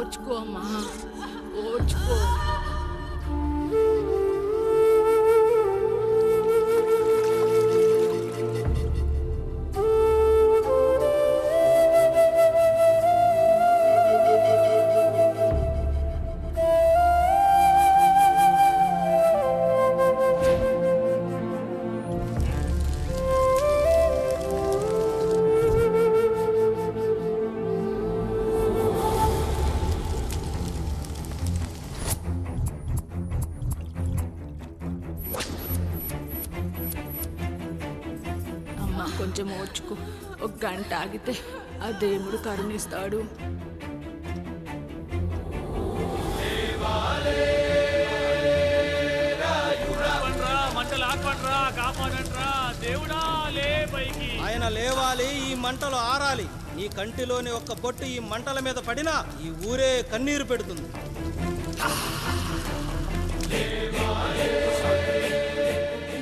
ఓర్చుకో అమ్మా, ఓర్చుకో. కొంచెం ఓర్చుకో. ఒక గంట ఆగితే ఆ దేవుడు కరుణిస్తాడు. ఆయన లేవాలి, ఈ మంటలు ఆరాలి. నీ కంటిలోని ఒక్క బొట్టు ఈ మంటల మీద పడినా ఈ ఊరే కన్నీరు పెడుతుంది.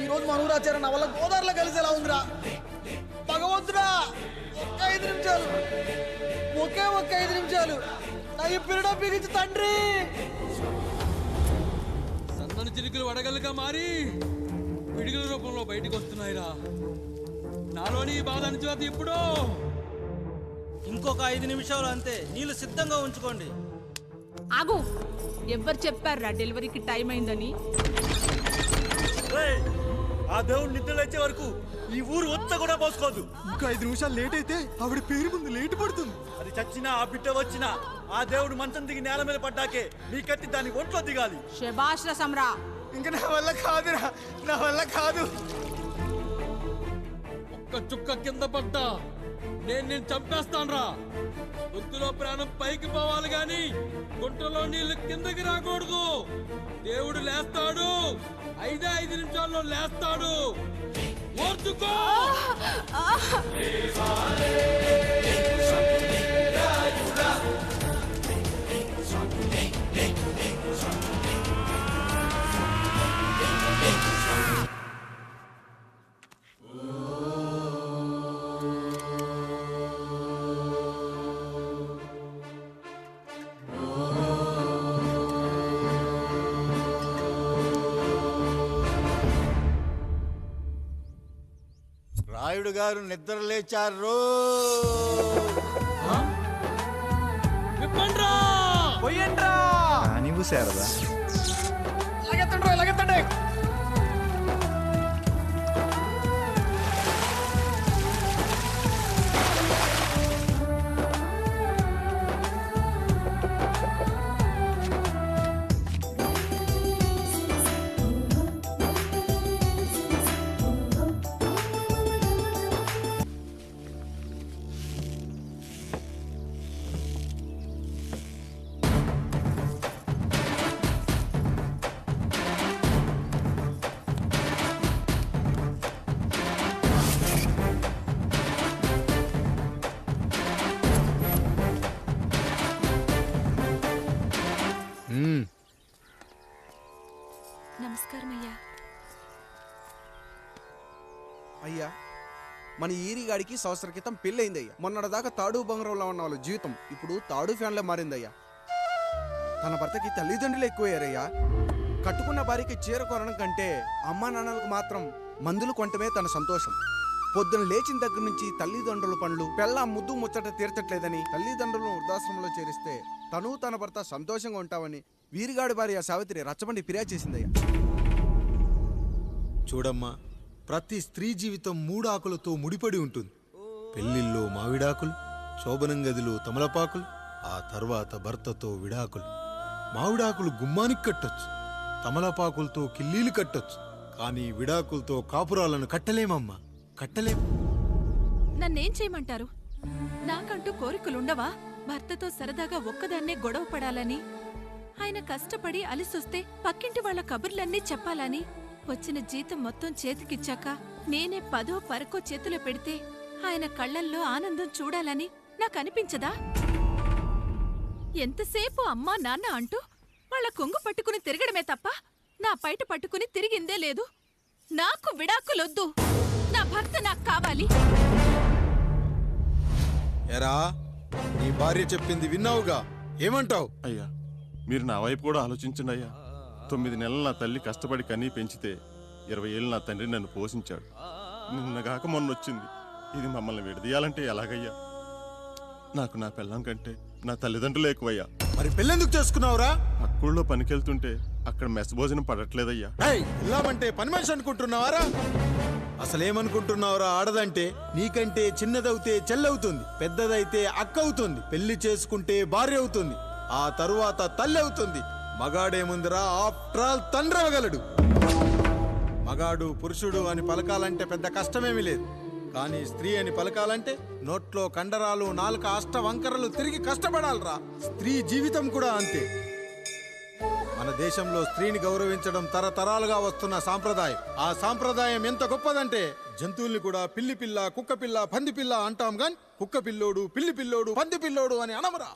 ఈరోజు మనూరాచార్య నా వల్ల గోదావరిలో కలిసేలా ఉందిరా. భగవంతుడా, ఒక్క 5 నిమిషాలు, ఒక్క 5 నిమిషాలు నా ఈ పిల్లడ బిగించి తండ్రి. సన్నని చిరుకులు వడగలుగా మారి పిడుగుల రూపంలో బయటకు వస్తున్నాయిరా. నాలోని బాధ అనిచేది ఇప్పుడు. ఇంకొక 5 నిమిషాలు అంతే. నీళ్ళు సిద్ధంగా ఉంచుకోండి. ఆగు, ఎవరు చెప్పారా డెలివరీకి టైం అయిందని? ఆ దేవుడు నిద్ర లేచే వరకు ఈ ఊరు ఒత్త కూడా పోసుకోదు. ఇంకా 5 నిమిషాలు లేట్ అయితే ఆవిడ పేరు ముందు లేట్ పడుతుంది. అది చచ్చినా ఆ బిడ్డ వచ్చినా ఆ దేవుడు మంచం దిగి నేల మీద పడ్డాకే నీ కత్తి దాని ఒంట్లో దిగాలి. శభాష్ రసంరా. ఇంకా నా వల్ల కాదురా, నా వల్ల కాదు. ఒక్క చుక్క కింద పడ్డా నేను చంపేస్తానురా. గొంతులో ప్రాణం పైకి పోవాలి గాని గుంటలో నీళ్లు కిందకి రాకూడదు. దేవుడు లేస్తాడు, 5 నిమిషాల్లో లేస్తాడు. ఓర్చుకో. రాయుడు గారు నిద్ర లేచారు. నీవు శారదా లగెత్తండి. నమస్కారం అయ్యా. అయ్యా, మన ఈరిగాడికి సంవత్సరం క్రితం పెళ్ళయిందయ్యా. మొన్నటిదాకా తాడు బంగారంలో ఉన్న వాళ్ళ జీవితం ఇప్పుడు తాడు ఫ్యాన్లో మారిందయ్యా. తన భర్తకి తల్లిదండ్రులు ఎక్కువయ్యారయ్యా. కట్టుకున్న భార్యకి చీర కొనడం కంటే అమ్మా నాన్నలకు మాత్రం మందులు కొనటమే తన సంతోషం. పొద్దున లేచిన దగ్గర నుంచి తల్లిదండ్రుల పనులు, పెళ్ళ ముద్దు ముచ్చట తీర్చట్లేదని తల్లిదండ్రులను వృద్ధాశ్రమంలో చేరిస్తే తను తన భర్త సంతోషంగా ఉంటామని వీరిగాడి భార్య సావిత్రి రచ్చబండి ఫిర్యాదు చేసిందయ్యా. చూడమ్మా, ప్రతి స్త్రీ జీవితం 3 ఆకులతో ముడిపడి ఉంటుంది. పెళ్లిల్లో మావిడాకులు, శోభనం గదిలో తమలపాకులు, ఆ తర్వాత భర్తతో విడాకులు. మావిడాకులు గుమ్మానికి కట్టొచ్చు, తమలపాకులతో కిల్లీలు కట్టొచ్చు, కానీ విడాకులతో కాపురాలను కట్టలేమమ్మా, కట్టలేం. నన్నేం చేయమంటారు? నాకంటూ కోరికలుండవా? భర్తతో సరదాగా ఒక్కదాన్నే గొడవ పడాలని, ఆయన కష్టపడి అలిసొస్తే పక్కింటి వాళ్ళ కబుర్లన్నీ చెప్పాలని, వచ్చిన జీతం మొత్తం చేతికిచ్చాక నేనే 10వ పరకో చేతిలో పెడితే ఆయన కళ్ళల్లో ఆనందం చూడాలని నాకనిపించదా? ఎంతసేపు అమ్మా నాన్న అంటూ వాళ్ళ కొంగు పట్టుకుని తిరగడమే తప్ప నా పైట పట్టుకుని తిరిగిందే లేదు. నాకు విడాకులొద్దు, నా భర్త నాకు కావాలి. ఎరా, నీ భార్య చెప్పింది విన్నావుగా? ఏమంటావు? అయ్యా మీరు నా వైపు కూడా ఆలోచించండి అయ్యా. 9 నెలలు నా తల్లి కష్టపడి కన్నీ పెంచితే 20 ఏళ్ళు నా తండ్రి నన్ను పోషించాడు. నిన్నగాక మొన్న వచ్చింది. ఇది మమ్మల్ని విడదీయాలంటే ఎలాగయ్యా? నాకు నా పిల్లం కంటే నా తల్లిదండ్రులు ఎక్కువయ్యా. మరి పెళ్ళెందుకు చేసుకున్నావురా? పక్కూళ్ళో పనికెళ్తుంటే అక్కడ మెస్ భోజనం పడట్లేదయ్యా. ఇల్లామంటే పని మనిషి అనుకుంటున్నావారా? అసలేమనుకుంటున్నావురా? ఆడదంటే నీకంటే చిన్నదవుతే చెల్లవుతుంది, పెద్దదైతే అక్క అవుతుంది, పెళ్లి చేసుకుంటే భార్య అవుతుంది, ఆ తరువాత తల్లి అవుతుంది. మగాడేముందిరా, ఆఫ్టర్ ఆల్ తండ్రి అవ్వగలడు. మగాడు పురుషుడు అని పలకాలంటే పెద్ద కష్టమేమీ లేదు. కానీ స్త్రీ అని పలకాలంటే నోట్లో కండరాలు, నాలుక అష్టవంకరలు తిరిగి కష్టపడాలరా. స్త్రీ జీవితం కూడా అంతే. మన దేశంలో స్త్రీని గౌరవించడం తరతరాలుగా వస్తున్న సాంప్రదాయం. ఆ సాంప్రదాయం ఎంత గొప్పదంటే జంతువుల్ని కూడా పిల్లి పిల్ల, కుక్క పిల్ల, పంది పిల్ల అంటాం గాని కుక్క పిల్లోడు, పిల్లి పిల్లోడు, పంది పిల్లోడు అని అనమరా.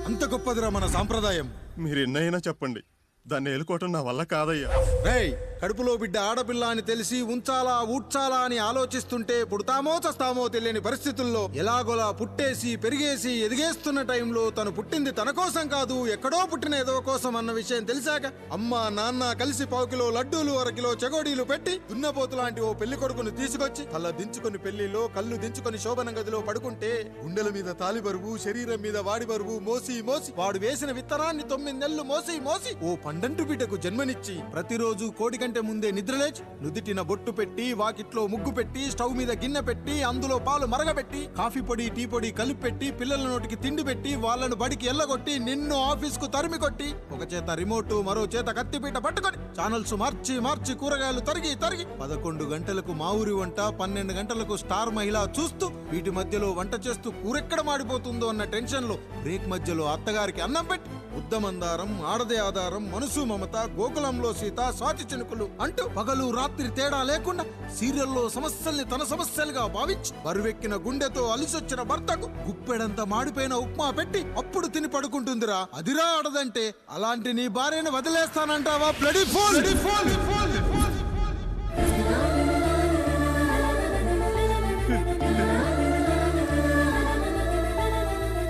అంత గొప్పదిరా మన సాంప్రదాయం. మీరు ఎన్నైనా చెప్పండి, దాన్ని ఏలుకోవటం నా వల్ల కాదయ్యా. రేయ్, కడుపులో బిడ్డ ఆడపిల్ల అని తెలిసి ఉంచాలా ఊడ్చాలా అని ఆలోచిస్తుంటే పుడతామో చస్తామో తెలియని పరిస్థితుల్లో ఎలాగోలా పుట్టేసి పెరిగేసి ఎదిగేస్తున్న టైంలో తను పుట్టింది తన కోసం కాదు, ఎక్కడో పుట్టిన ఏదో కోసం అన్న విషయం తెలిసాక అమ్మ నాన్న కలిసి 1 కిలో లడ్డూలు, 1 కిలో చెగోడీలు పెట్టి దున్నపోతు లాంటి ఓ పెళ్లి కొడుకును తీసుకొచ్చి తల దించుకొని పెళ్లిలో కళ్ళు దించుకొని శోభన గదిలో పడుకుంటే గుండెల మీద తాలి బరువు, శరీరం మీద వాడి బరువు మోసి మోసి వాడు వేసిన విత్తనాన్ని 9 నెలలు మోసి మోసి ఓ పండంటు బిడ్డకు జన్మనిచ్చి ప్రతిరోజు కోడి కంటే ముందే నిద్రలేచి నుదిటిన బొట్టు పెట్టి, వాకిట్లో ముగ్గు పెట్టి, స్టవ్ మీద గిన్నె పెట్టి, అందులో పాలు మరగబెట్టి, కాఫీ పొడి టీ పొడి కలిపి పెట్టి, పిల్లల నోటికి తిండి పెట్టి, వాళ్ళను బడికి ఎల్లగొట్టి, నిన్ను ఆఫీస్కు తరిమి కొట్టి, ఒక చేత రిమోట్ మరో చేత కత్తిపీట పట్టుకొని ఛానల్స్ మార్చి మార్చి కూరగాయలు తరిగి తరిగి 11 గంటలకు మా ఊరి వంట, 12 గంటలకు స్టార్ మహిళ చూస్తూ వీటి మధ్యలో వంట చేస్తూ కూరెక్కడ మాడిపోతుందో అన్న టెన్షన్ లో బ్రేక్ మధ్యలో అత్తగారికి అన్నం పెట్టి ఉద్దమందారం, ఆడదే ఆధారం, మనసు మమత, గోకులంలో సీత, స్వాతి చినుకులు అంటూ పగలు రాత్రి తేడా లేకుండా సీరియల్లో సమస్యల్ని తన సమస్యలుగా భావించి బరువెక్కిన గుండెతో అలిసొచ్చిన భర్తకు గుప్పెడంత మాడిపోయిన ఉప్మా పెట్టి అప్పుడు తిని పడుకుంటుందిరా. అదిరా ఆడదంటే. అలాంటి నీ భార్యను వదిలేస్తానంటావా? Bloody fool!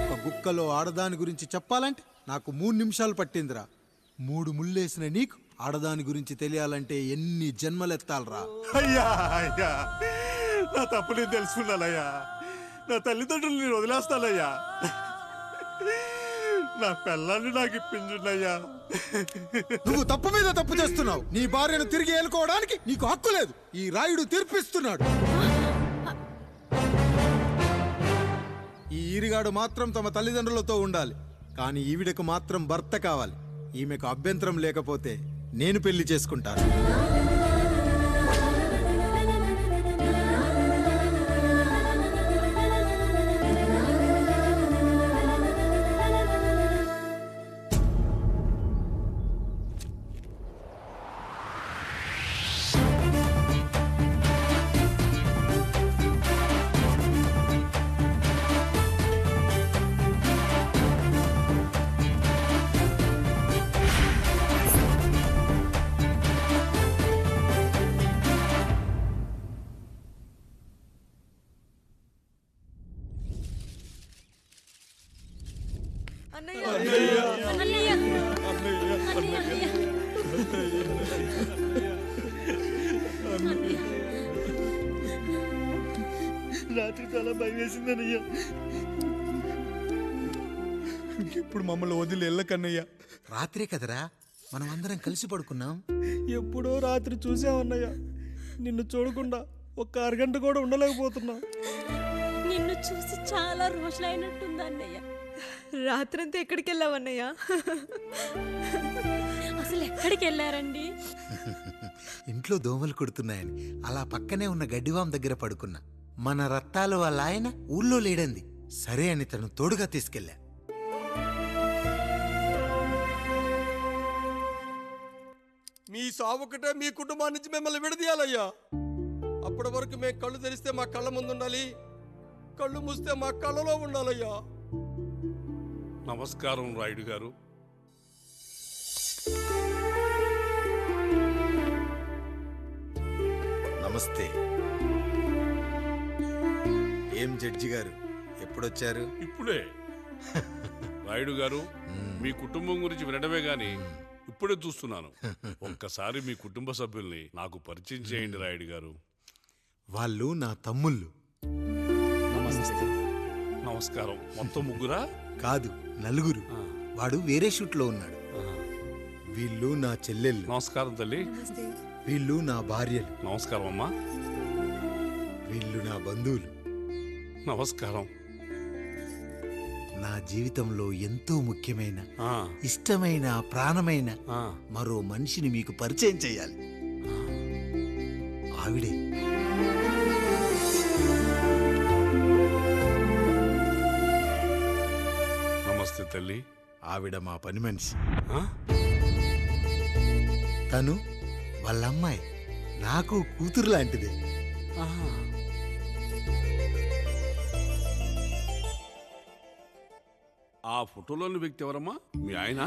ఒక గుక్కలో ఆడదాని గురించి చెప్పాలంటే నాకు 3 నిమిషాలు పట్టిందిరా. 3 ముళ్ళేసిన నీకు ఆడదాని గురించి తెలియాలంటే ఎన్ని జన్మలెత్తాలరా? అయ్యా అయ్యా, నా తప్పు నేను తెలుసుకున్నానయ్యా. నా తల్లిదండ్రులు నేను వదిలేస్తానయ్యా. నా పిల్లల్ని నాకు ఇప్పించున్నాయ్యా. నువ్వు తప్పు మీద తప్పు చేస్తున్నావు. నీ భార్యను తిరిగి ఏలుకోవడానికి నీకు హక్కు లేదు. ఈ రాయుడు తీర్పిస్తున్నాడు. ఈ ఈరిగాడు మాత్రం తమ తల్లిదండ్రులతో ఉండాలి, కానీ ఈవిడకు మాత్రం భర్త కావాలి. ఈమెకు అభ్యంతరం లేకపోతే నేను పెళ్లి చేసుకుంటాను. రాత్రి చాలా భయం వేసిందనయ్యా. ఇప్పుడు మమ్మల్ని వదిలి వెళ్ళకన్నయ్యా. రాత్రే కదరా మనం అందరం కలిసి పడుకున్నాం. ఎప్పుడో రాత్రి చూసామన్నయ్య. నిన్ను చూడకుండా 1 అరగంట కూడా ఉండలేకపోతున్నా. నిన్ను చూసి చాలా రోజులైనట్టుంది అన్నయ్య. రాత్రంతా ఎక్కడికి వెళ్ళావన్నయ్య? అసలు ఎక్కడికి వెళ్ళారండి? ఇంట్లో దోమలు కుడుతున్నాయని అలా పక్కనే ఉన్న గడ్డివాం దగ్గర పడుకున్నా. మన రత్తాలు వాళ్ళ ఆయన ఊళ్ళో లేడంది. సరే అని తను తోడుగా తీసుకెళ్ళా. మీ సావుకటే మీ కుటుంబం నుంచి మిమ్మల్ని విడదీయాలయ్యా. అప్పటి వరకు మేము కళ్ళు తెరిస్తే మా కళ్ళ ముందు ఉండాలి, కళ్ళు మూస్తే మా కళ్ళలో ఉండాలయ్యా. నమస్కారం రాయుడు గారు. నమస్తే. ఏం జడ్జి గారు ఎప్పుడొచ్చారు? ఇప్పుడే. రాయుడు గారు, మీ కుటుంబం గురించి వినడమే గాని ఇప్పుడే చూస్తున్నాను. ఒక్కసారి మీ కుటుంబ సభ్యుల్ని నాకు పరిచయం చేయండి రాయుడు గారు. వాళ్ళు నా తమ్ముళ్ళు. నమస్కారం. మొత్తం ముగ్గురా? కాదు, నలుగురు. వాడు వేరే షూట్లో ఉన్నాడు. వీళ్ళు నా చెల్లెళ్ళు. నమస్కారం తల్లి. వీళ్ళు నా భార్యలు. నమస్కారం అమ్మా. వీళ్ళు నా బంధువులు. నమస్కారం. నా జీవితంలో ఎంతో ముఖ్యమైన, ఇష్టమైన, ప్రాణమైన మరో మనిషిని మీకు పరిచయం చేయాలి. ఆవిడే. నమస్తే తల్లి. ఆవిడ మా పని మనిషి. తను వాళ్ళ అమ్మాయి. నాకు కూతురు లాంటిదే. ఆ ఫోటోలోని వ్యక్తి ఎవరమ్మా? మీ ఆయన?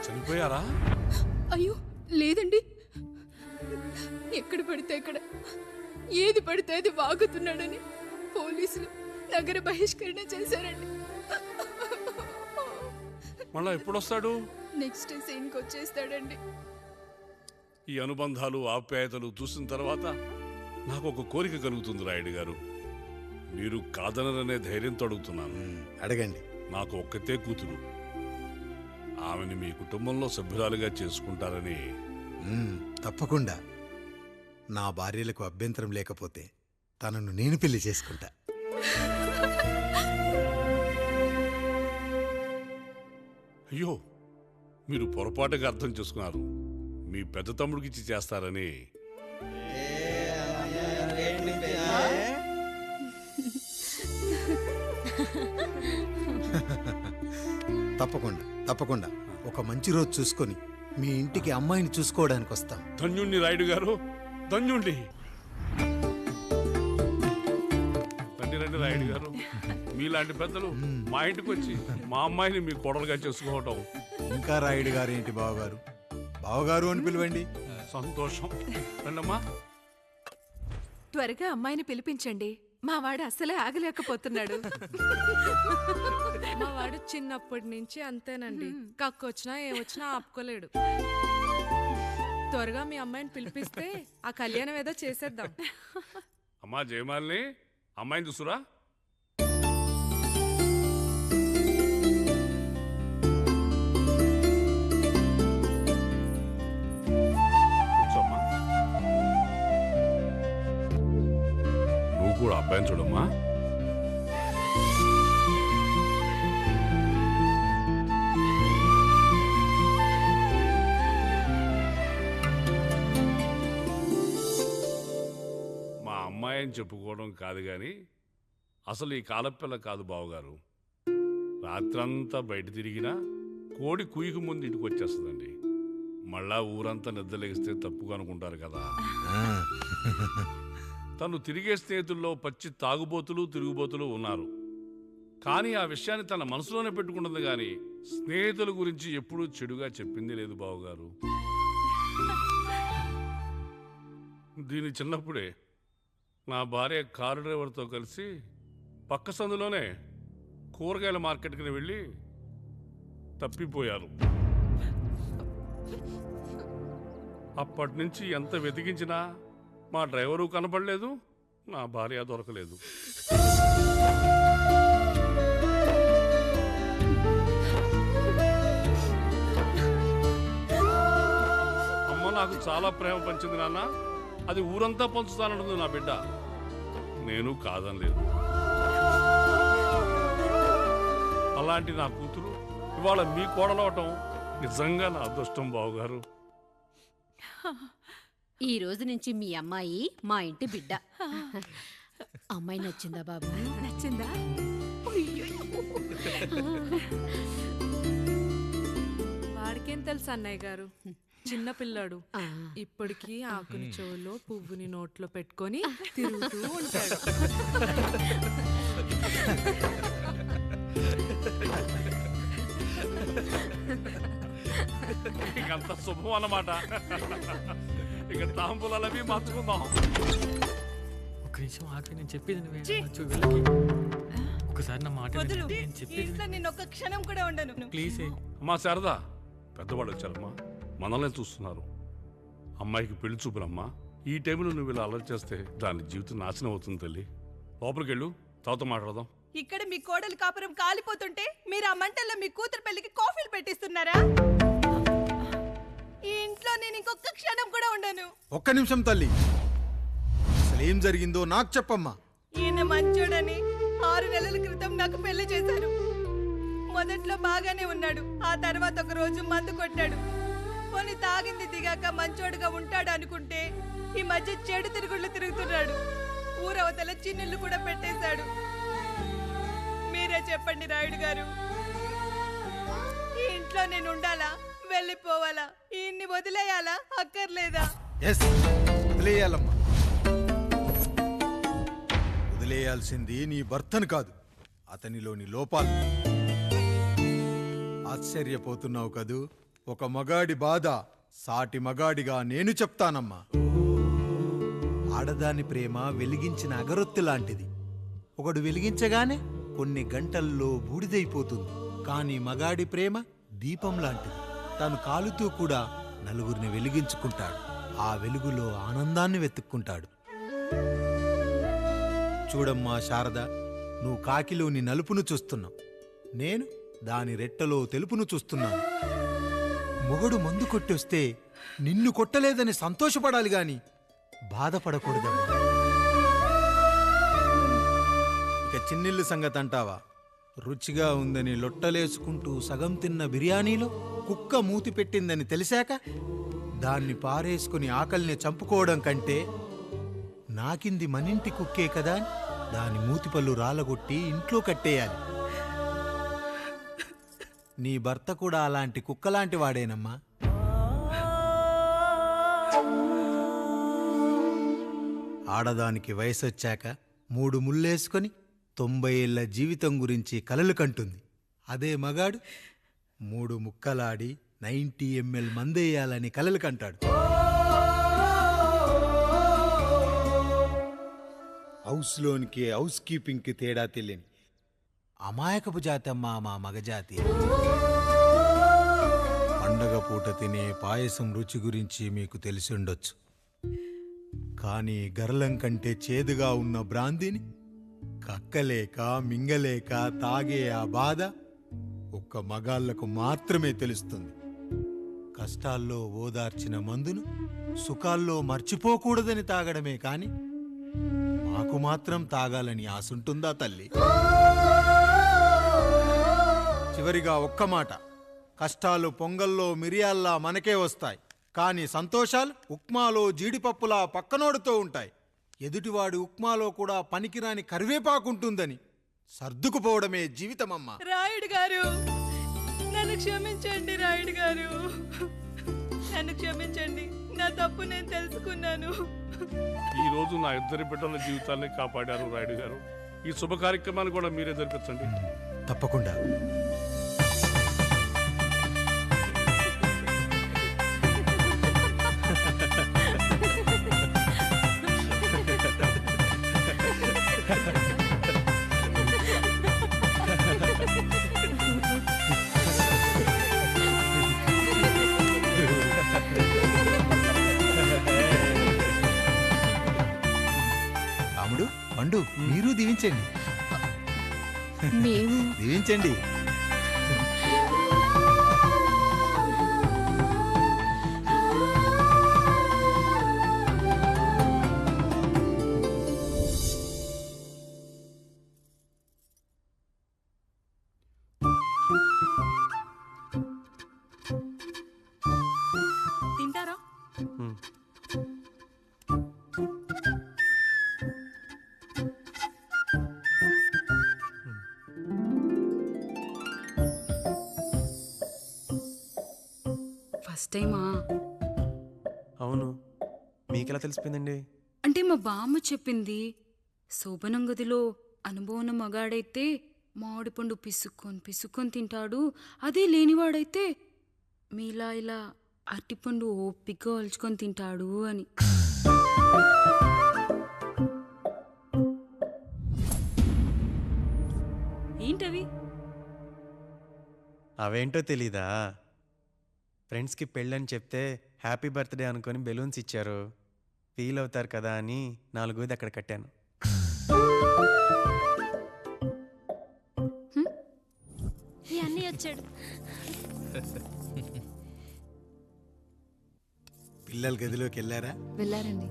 చనిపోయారా? అయ్యో లేదండి. ఎక్కడ పడితే అక్కడ, ఏది పడితే అది వాగుతున్నాడని పోలీసులు నగర బహిష్కరణ చేశారండి. మళ్ళా ఎప్పుడొస్తాడు? నెక్స్ట్ సీన్కి వచ్చేస్తాడండి. ఈ అనుబంధాలు, ఆప్యాయతలు చూసిన తర్వాత నాకు ఒక కోరిక కలుగుతుంది రాయుడు గారు. మీరు కాదనరనే ధైర్యంతో అడుగుతున్నాను. అడగండి. నాకు ఒక్కతే కూతురు. ఆమెని మీ కుటుంబంలో సభ్యురాలుగా చేసుకుంటారని. తప్పకుండా. నా భార్యలకు అభ్యంతరం లేకపోతే తనను నేను పెళ్లి చేసుకుంటా. అయ్యో, మీరు పొరపాటుగా అర్థం చేసుకున్నారు. మీ పెద్ద తమ్ముడికి ఇచ్చి చేస్తారని. తప్పకుండా తప్పకుండా ఒక మంచి రోజు చూసుకొని మీ ఇంటికి అమ్మాయిని చూసుకోవడానికి వస్తాం. ధన్యుణ్ణి రాయుడు గారు, ధన్యుణ్ణి. రండి రండి రాయుడు గారు. మీలాంటి పెద్దలు మా ఇంటికి వచ్చి మా అమ్మాయిని మీ కోడలుగా చేసుకోవటం. ఇంకా రాయుడు గారు ఏంటి బావగారు? బావగారు అని పిలవండి. సంతోషం. రండమ్మా. త్వరగా అమ్మాయిని పిలిపించండి. మా వాడు అస్సలే ఆగలేకపోతున్నాడు. మా వాడు చిన్నప్పటి నుంచి అంతేనండి. కక్కొచ్చినా ఏమొచ్చినా ఆపుకోలేడు. త్వరగా మీ అమ్మాయిని పిలిపిస్తే ఆ కళ్యాణం ఏదో చేసేద్దాం. అమ్మా జయమాలిని, అమ్మాయిని చూసురా. కూర్చోమ్మా. నువ్వు కూడా అబ్బాయిని చూడమ్మా. మా అమ్మాయి అని చెప్పుకోవడం కాదు కానీ అసలు ఈ కాలపిల్ల కాదు బావగారు. రాత్రంతా బయట తిరిగినా కోడి కుయ్యకు ముందు ఇంటికి వచ్చేస్తుందండి. మళ్ళా ఊరంతా నిద్రలేగిస్తే తప్పుగా అనుకుంటారు కదా. తను తిరిగే స్నేహితుల్లో పచ్చి తాగుబోతులు, తిరుగుబోతులు ఉన్నారు. కానీ ఆ విషయాన్ని తన మనసులోనే పెట్టుకుంటుంది కానీ స్నేహితుల గురించి ఎప్పుడూ చెడుగా చెప్పింది లేదు బావగారు. దీని చిన్నప్పుడే నా భార్య కారు డ్రైవర్తో కలిసి పక్క సందులోనే కూరగాయల మార్కెట్కి వెళ్ళి తప్పిపోయారు. అప్పటి నుంచి ఎంత వెతికించినా మా డ్రైవరు కనపడలేదు, నా భార్య దొరకలేదు. అమ్మ నాకు చాలా ప్రేమ పంచింది నాన్న. అది ఊరంతా పంచుతానంటుంది నా బిడ్డ. నేను కాదనలేదు. అలాంటి నా కూతురు ఇవాళ మీ కోడలవటం నిజంగా నా అదృష్టం బావగారు. ఈ రోజు నుంచి మీ అమ్మాయి మా ఇంటి బిడ్డ. అమ్మాయి నచ్చిందా బాబు? నచ్చిందా? వాడికేం తెలుసు అన్నయ్య గారు, చిన్న పిల్లాడు. ఇప్పటికీ ఆకుని చెవులో పువ్వుని నోట్లో పెట్టుకొని తిరుగుతూ ఉంటాడు. అంత శుభం అన్నమాట. ఇక తాంబూలాలవి మార్చుకుందాం. ఒక్క నిమిషం ఆగి, నేను చెప్పేది నువ్వే. ఛీ! వెళ్ళకి ఒకసారి నా మాట విను. వదులు. నేను చెప్పేది ఇంట్లో నేను ఒక్క క్షణం కూడా ఉండను. ప్లీజ్. అమ్మా శారదా, పెద్దవాళ్ళు వచ్చారమ్మా, మనల్ని చూస్తున్నారు. అమ్మాయికి పెళ్లి చూపులమ్మా. ఈ టైంలో నువ్వు ఇలా అలర్ట్ చేస్తే దాని జీవితం నాశనం అవుతుంది తల్లి. లోపలికి వెళ్ళు, తర్వాత మాట్లాడదాం. ఇక్కడ మీ కోడలు కాపురం కాలిపోతుంటే మీరు ఆ మంటల్లో మీ కూతురు పెళ్లికి కాఫీలు పెట్టిస్తున్నారా? ఈ ఇంట్లో నేను ఇంకొక క్షణం కూడా ఉండను. ఒక్క నిమిషం తల్లి, అసలేం జరిగిందో నాకు చెప్పమ్మా. ఈయన మంచోడని 6 నెలల క్రితం నాకు పెళ్లి చేశారు. మొదట్లో బాగానే ఉన్నాడు. ఆ తర్వాత ఒక రోజు మందు కొట్టాడు. పోనీ తాగింది దిగాక మంచోడుగా ఉంటాడు అనుకుంటే ఈ మధ్య చెడు తిరుగుళ్ళు తిరుగుతున్నాడు. ఊరవతల చిన్నుళ్ళు కూడా పెట్టేశాడు. మీరే చెప్పండి రాయుడు గారు, ఈ ఇంట్లో నేను ఉండాలా, వెళ్ళిపోవాలా, ఈయన్ని వదిలేయాలా, అక్కర్లేదా? ఎస్, వదిలేయాలమ్మా. వదిలేయాల్సింది నీ భర్తను కాదు, అతనిలోని లోపాలు. ఆశ్చర్యపోతున్నావు కదూ? ఒక మగాడి బాధ సాటి మగాడిగా నేను చెప్తానమ్మా. ఆడదాని ప్రేమ వెలిగించిన అగరొత్తి లాంటిది. ఒకడు వెలిగించగానే కొన్ని గంటల్లో బూడిదైపోతుంది. కానీ మగాడి ప్రేమ దీపం లాంటిది. తను కాలుతూ కూడా నలుగురిని వెలిగించుకుంటాడు. ఆ వెలుగులో ఆనందాన్ని వెతుక్కుంటాడు. చూడమ్మా శారద, నువ్వు కాకిలోని నలుపును చూస్తున్నావు, నేను దాని రెట్టలో తెలుపును చూస్తున్నాను. మొగడు మందు కొట్టొస్తే నిన్ను కొట్టలేదని సంతోషపడాలి గాని బాధపడకూడదమ్మా. ఇక చిన్నిల్లు సంగతి అంటావా? రుచిగా ఉందని లొట్టలేసుకుంటూ సగం తిన్న బిర్యానీలో కుక్క మూతి పెట్టిందని తెలిసాక దాన్ని పారేసుకుని ఆకలిని చంపుకోవడం కంటే నాకింది మనింటి కుక్కే కదా అని దాని మూతిపళ్ళు రాలగొట్టి ఇంట్లో కట్టేయాలి. నీ భర్త కూడా అలాంటి కుక్కలాంటి వాడేనమ్మా. ఆడదానికి వయసొచ్చాక 3 ముళ్ళేసుకొని 90 ఏళ్ల జీవితం గురించి కలలు కంటుంది. అదే మగాడు 3 ముక్కలాడి 90 ml మందేయాలని కలలు కంటాడు. హౌస్లోనికి హౌస్ కీపింగ్కి తేడా తెలియని అమాయకపు జాతి అమ్మా మా మగజాతి. పండగ పూట తినే పాయసం రుచి గురించి మీకు తెలిసి ఉండొచ్చు. కానీ గరళం కంటే చేదుగా ఉన్న బ్రాందీని కక్కలేక మింగలేక తాగే ఆ బాధ ఒక్క మగాళ్లకు మాత్రమే తెలుస్తుంది. కష్టాల్లో ఓదార్చిన మందును సుఖాల్లో మర్చిపోకూడదని తాగడమే కాని మాకు మాత్రం తాగాలని ఆశుంటుందా తల్లి? చివరిగా ఒక్క మాట, కష్టాలు పొంగల్లో మిరియాల్లా మనకే వస్తాయి, కానీ సంతోషాలు ఉప్మాలో జీడిపప్పులా పక్కనోడుతూ ఉంటాయి. ఎదుటివాడి ఉప్మాలో కూడా పనికిరాని కరివేపాకుంటుందని సర్దుకుపోవడమే జీవితమమ్మా. రాయుడు గారు, నన్ను క్షమించండి. రాయుడు గారు, నన్ను క్షమించండి. నా తప్పు నేను తెలుసుకున్నాను. ఈ రోజు నా 2 బిడ్డల జీవితాన్ని కాపాడారు రాయుడు గారు. ఈ శుభ కార్యక్రమాన్ని కూడా మీరే జరిపించండి. తప్పకుండా. రాముడు, పండు, మీరు దీవించండి. మేము దీవించండి. తింటారా? ఫస్ట్ టైమా? అవును, మీకెలా తెలిసిపోయిందండి? అంటే మా బామ్మ చెప్పింది. శోభనం గదిలో అనుభవం మగాడైతే మామిడి పండు పిసుక్కొని తింటాడు, అదే లేనివాడైతే మీలా ఇలా అరటిపండు ఓపిగ్గా ఒలుచుకొని తింటాడు అని. ఏంటవి? అవేంటో తెలీదా? ఫ్రెండ్స్కి పెళ్ళని చెప్తే హ్యాపీ బర్త్డే అనుకొని బెలూన్స్ ఇచ్చారు. ఫీల్ అవుతారు కదా అని 4 అక్కడ కట్టాను. ఈ అన్నయ్య వచ్చాడు. పిల్లలు గదిలోకి వెళ్ళారా? వెళ్ళారండి.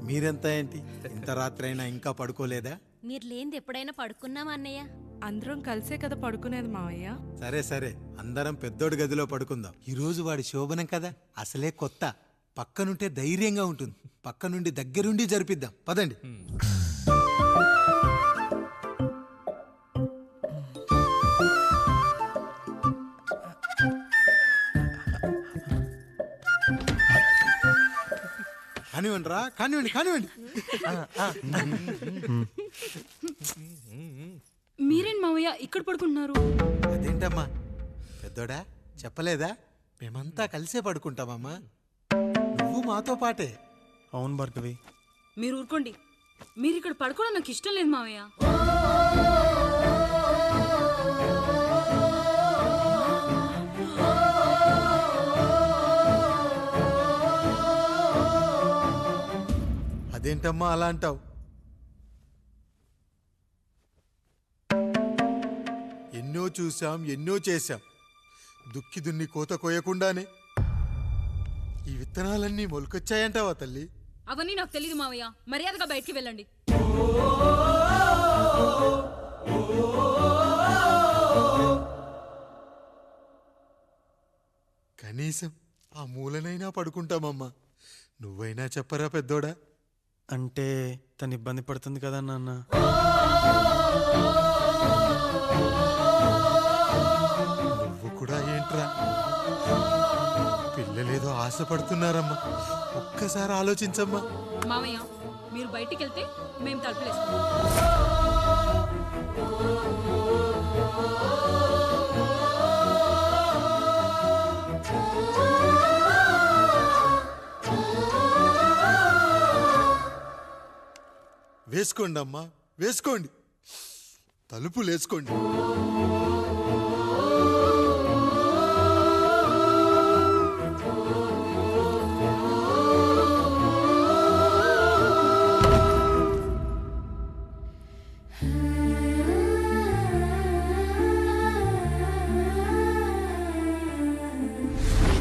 మీరెంత ఏంటి ఇంత రాత్రి అయినా ఇంకా పడుకోలేదా? మీరు లేనిది ఎప్పుడైనా పడుకున్నామా అన్నయ్య? అందరం కలిసే కదా పడుకునేది మావయ్య. సరే సరే, అందరం పెద్దోడి గదిలో పడుకుందాం. ఈ రోజు వాడి శోభనం కదా, అసలే కొత్త. పక్కనుంటే ధైర్యంగా ఉంటుంది. పక్క నుండి దగ్గరుండి జరిపిద్దాం. పదండి. కానివ్వండి రా, కానివ్వండి కానివ్వండి. మీరేంటి మావయ్య ఇక్కడ పడుకుంటున్నారు? అదేంటమ్మా పెద్దోడా, చెప్పలేదా? మేమంతా కలిసే పడుకుంటామమ్మా. నువ్వు మాతో పాటే. అవును భార్గవి. మీరు ఊరుకోండి. మీరు ఇక్కడ పడుకోవడం నాకు ఇష్టం లేదు మావయ్య. అదేంటమ్మా అలా అంటావు? ఎన్నో చూశాం, ఎన్నో చేశాం. దుక్కి దున్ని కోత కోయకుండానే ఈ విత్తనాలన్నీ మొలకొచ్చాయంటావా తల్లి? అవన్నీ నాకు తెలియదు మావయ్య. మర్యాదగా బయటికి వెళ్ళండి. కనీసం ఆ మూలనైనా పడుకుంటామమ్మా. నువ్వైనా చెప్పరా పెద్దోడా? అంటే తను ఇబ్బంది పడుతుంది కదా నాన్న. నువ్వు కూడా ఏంట్రా? పిల్లలేదో ఆశపడుతున్నారమ్మా. ఒక్కసారి ఆలోచించమ్మా. మావయ్య మీరు బయటికి వెళ్తే మేము తలుపులేసుకుంటాం. వేసుకోండి అమ్మా, వేసుకోండి. తలుపులు వేసుకోండి.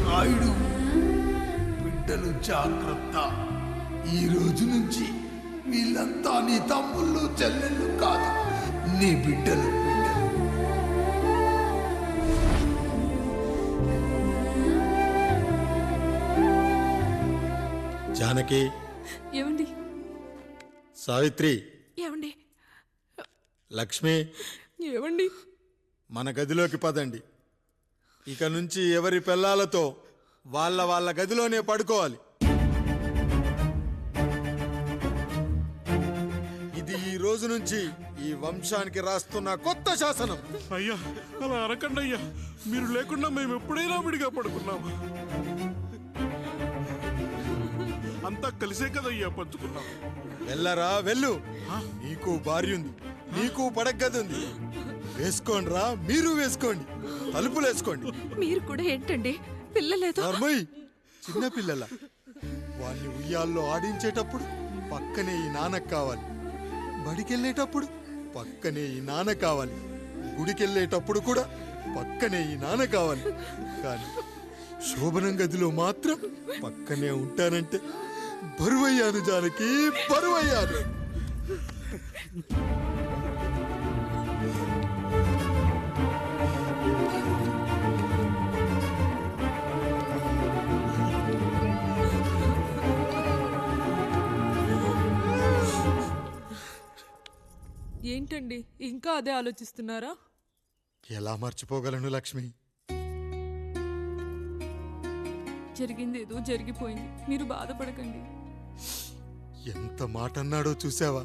నాయుడు, బిడ్డలు జాగ్రత్త. ఈ రోజు నుంచి వీళ్ళంతా నీ తమ్ముళ్ళు చెల్లెళ్ళు కాదు, నీ బిడ్డలు. జానకి, ఏమండి? సావిత్రి, ఏమండి? లక్ష్మి, ఏమండి? మన గదిలోకి పదండి. ఇక నుంచి ఎవరి పిల్లలతో వాళ్ళ గదిలోనే పడుకోవాలి. ఇది ఈ రోజు నుంచి ఈ వంశానికి రాస్తున్న కొత్త శాసనం. అయ్యా అలా అరకండి అయ్యా. మీరు లేకుండా మేము ఎప్పుడైనా విడిగా పడుకున్నాము. అంతా కలిసే కదయ్యా పంచుకున్నాం. వెళ్ళరా వెళ్ళు. నీకు భార్య ఉంది, నీకు పడగది ఉంది. వేసుకోండి రా, మీరు వేసుకోండి. తలుపులు వేసుకోండి. మీరు కూడా ఏంటండి పిల్లలేదు? చిన్న పిల్లల వాళ్ళని ఉయ్యాల్లో ఆడించేటప్పుడు పక్కనే ఈ నాన్న కావాలి. బడికెళ్ళేటప్పుడు పక్కనే ఈ నాన్న కావాలి. గుడికెళ్ళేటప్పుడు కూడా పక్కనే ఈ నాన్న కావాలి. కానీ శోభనం గదిలో మాత్రం పక్కనే ఉంటానంటే బరువయ్యాను జానకి, బరువయ్యాను. ఏంటండి ఇంకా అదే ఆలోచిస్తున్నారా? ఎలా మర్చిపోగలను లక్ష్మి? జరిగింది ఏదో జరిగిపోయింది. మీరు బాధపడకండి. ఎంత మాట అన్నాడో చూసావా?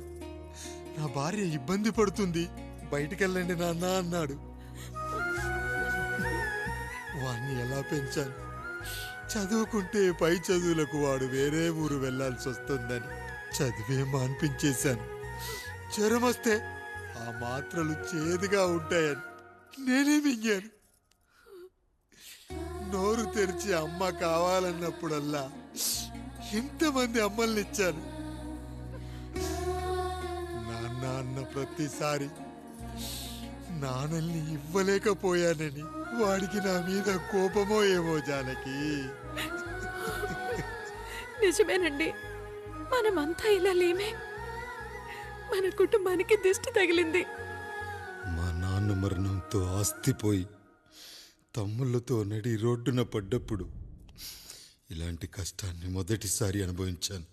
నా భార్య ఇబ్బంది పడుతుంది, బయటికెళ్ళండి నాన్న అన్నాడు. వాణ్ణి ఎలా పెంచాను, చదువుకుంటే పై చదువులకు వాడు వేరే ఊరు వెళ్లాల్సి వస్తుందని చదివే మాన్పించేశాను. జ్వరం వస్తే ఆ మాత్రలు చేదుగా ఉంటాయని నేనే మింగాను. నోరు తెరిచి అమ్మ కావాలన్నప్పుడల్లా ఎంతమంది అమ్మల్ని ఇచ్చాను. నాన్న అన్న ప్రతిసారి నాన్నల్ని ఇవ్వలేకపోయానని వాడికి నా మీద కోపమో ఏమో జానకి. నిజమేనండి, మనమంతా ఇలా లేమే. మన కుటుంబానికి దిష్టి తగిలింది. మా నాన్న మరణంతో ఆస్తిపోయి తమ్ముళ్ళతో నడి రోడ్డున పడ్డప్పుడు ఇలాంటి కష్టాన్ని మొదటిసారి అనుభవించాను.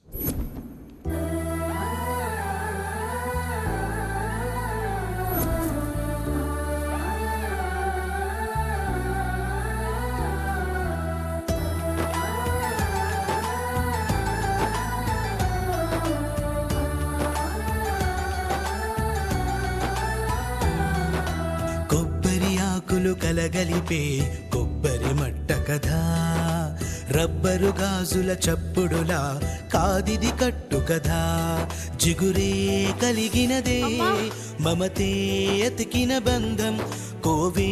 కలగలిపే కొబ్బరి మట్ట కథ, రబ్బరు గాజుల చప్పుడులా కాదిది కట్టు కథ. జిగురే కలిగినదే మమతే అతికిన బంధం, కోవే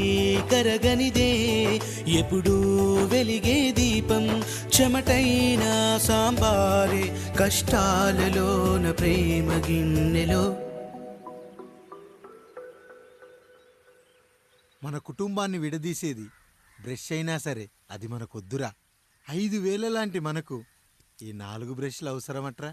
కరగనిదే ఎప్పుడూ వెలిగే దీపం. చెమటైన సాంబారే కష్టాలలోన ప్రేమ గిన్నెలో. మన కుటుంబాన్ని విడదీసేది బ్రష్ అయినా సరే అది మనకొద్దురా. 5,000 లాంటి మనకు ఈ 4 బ్రష్లు అవసరమట్రా?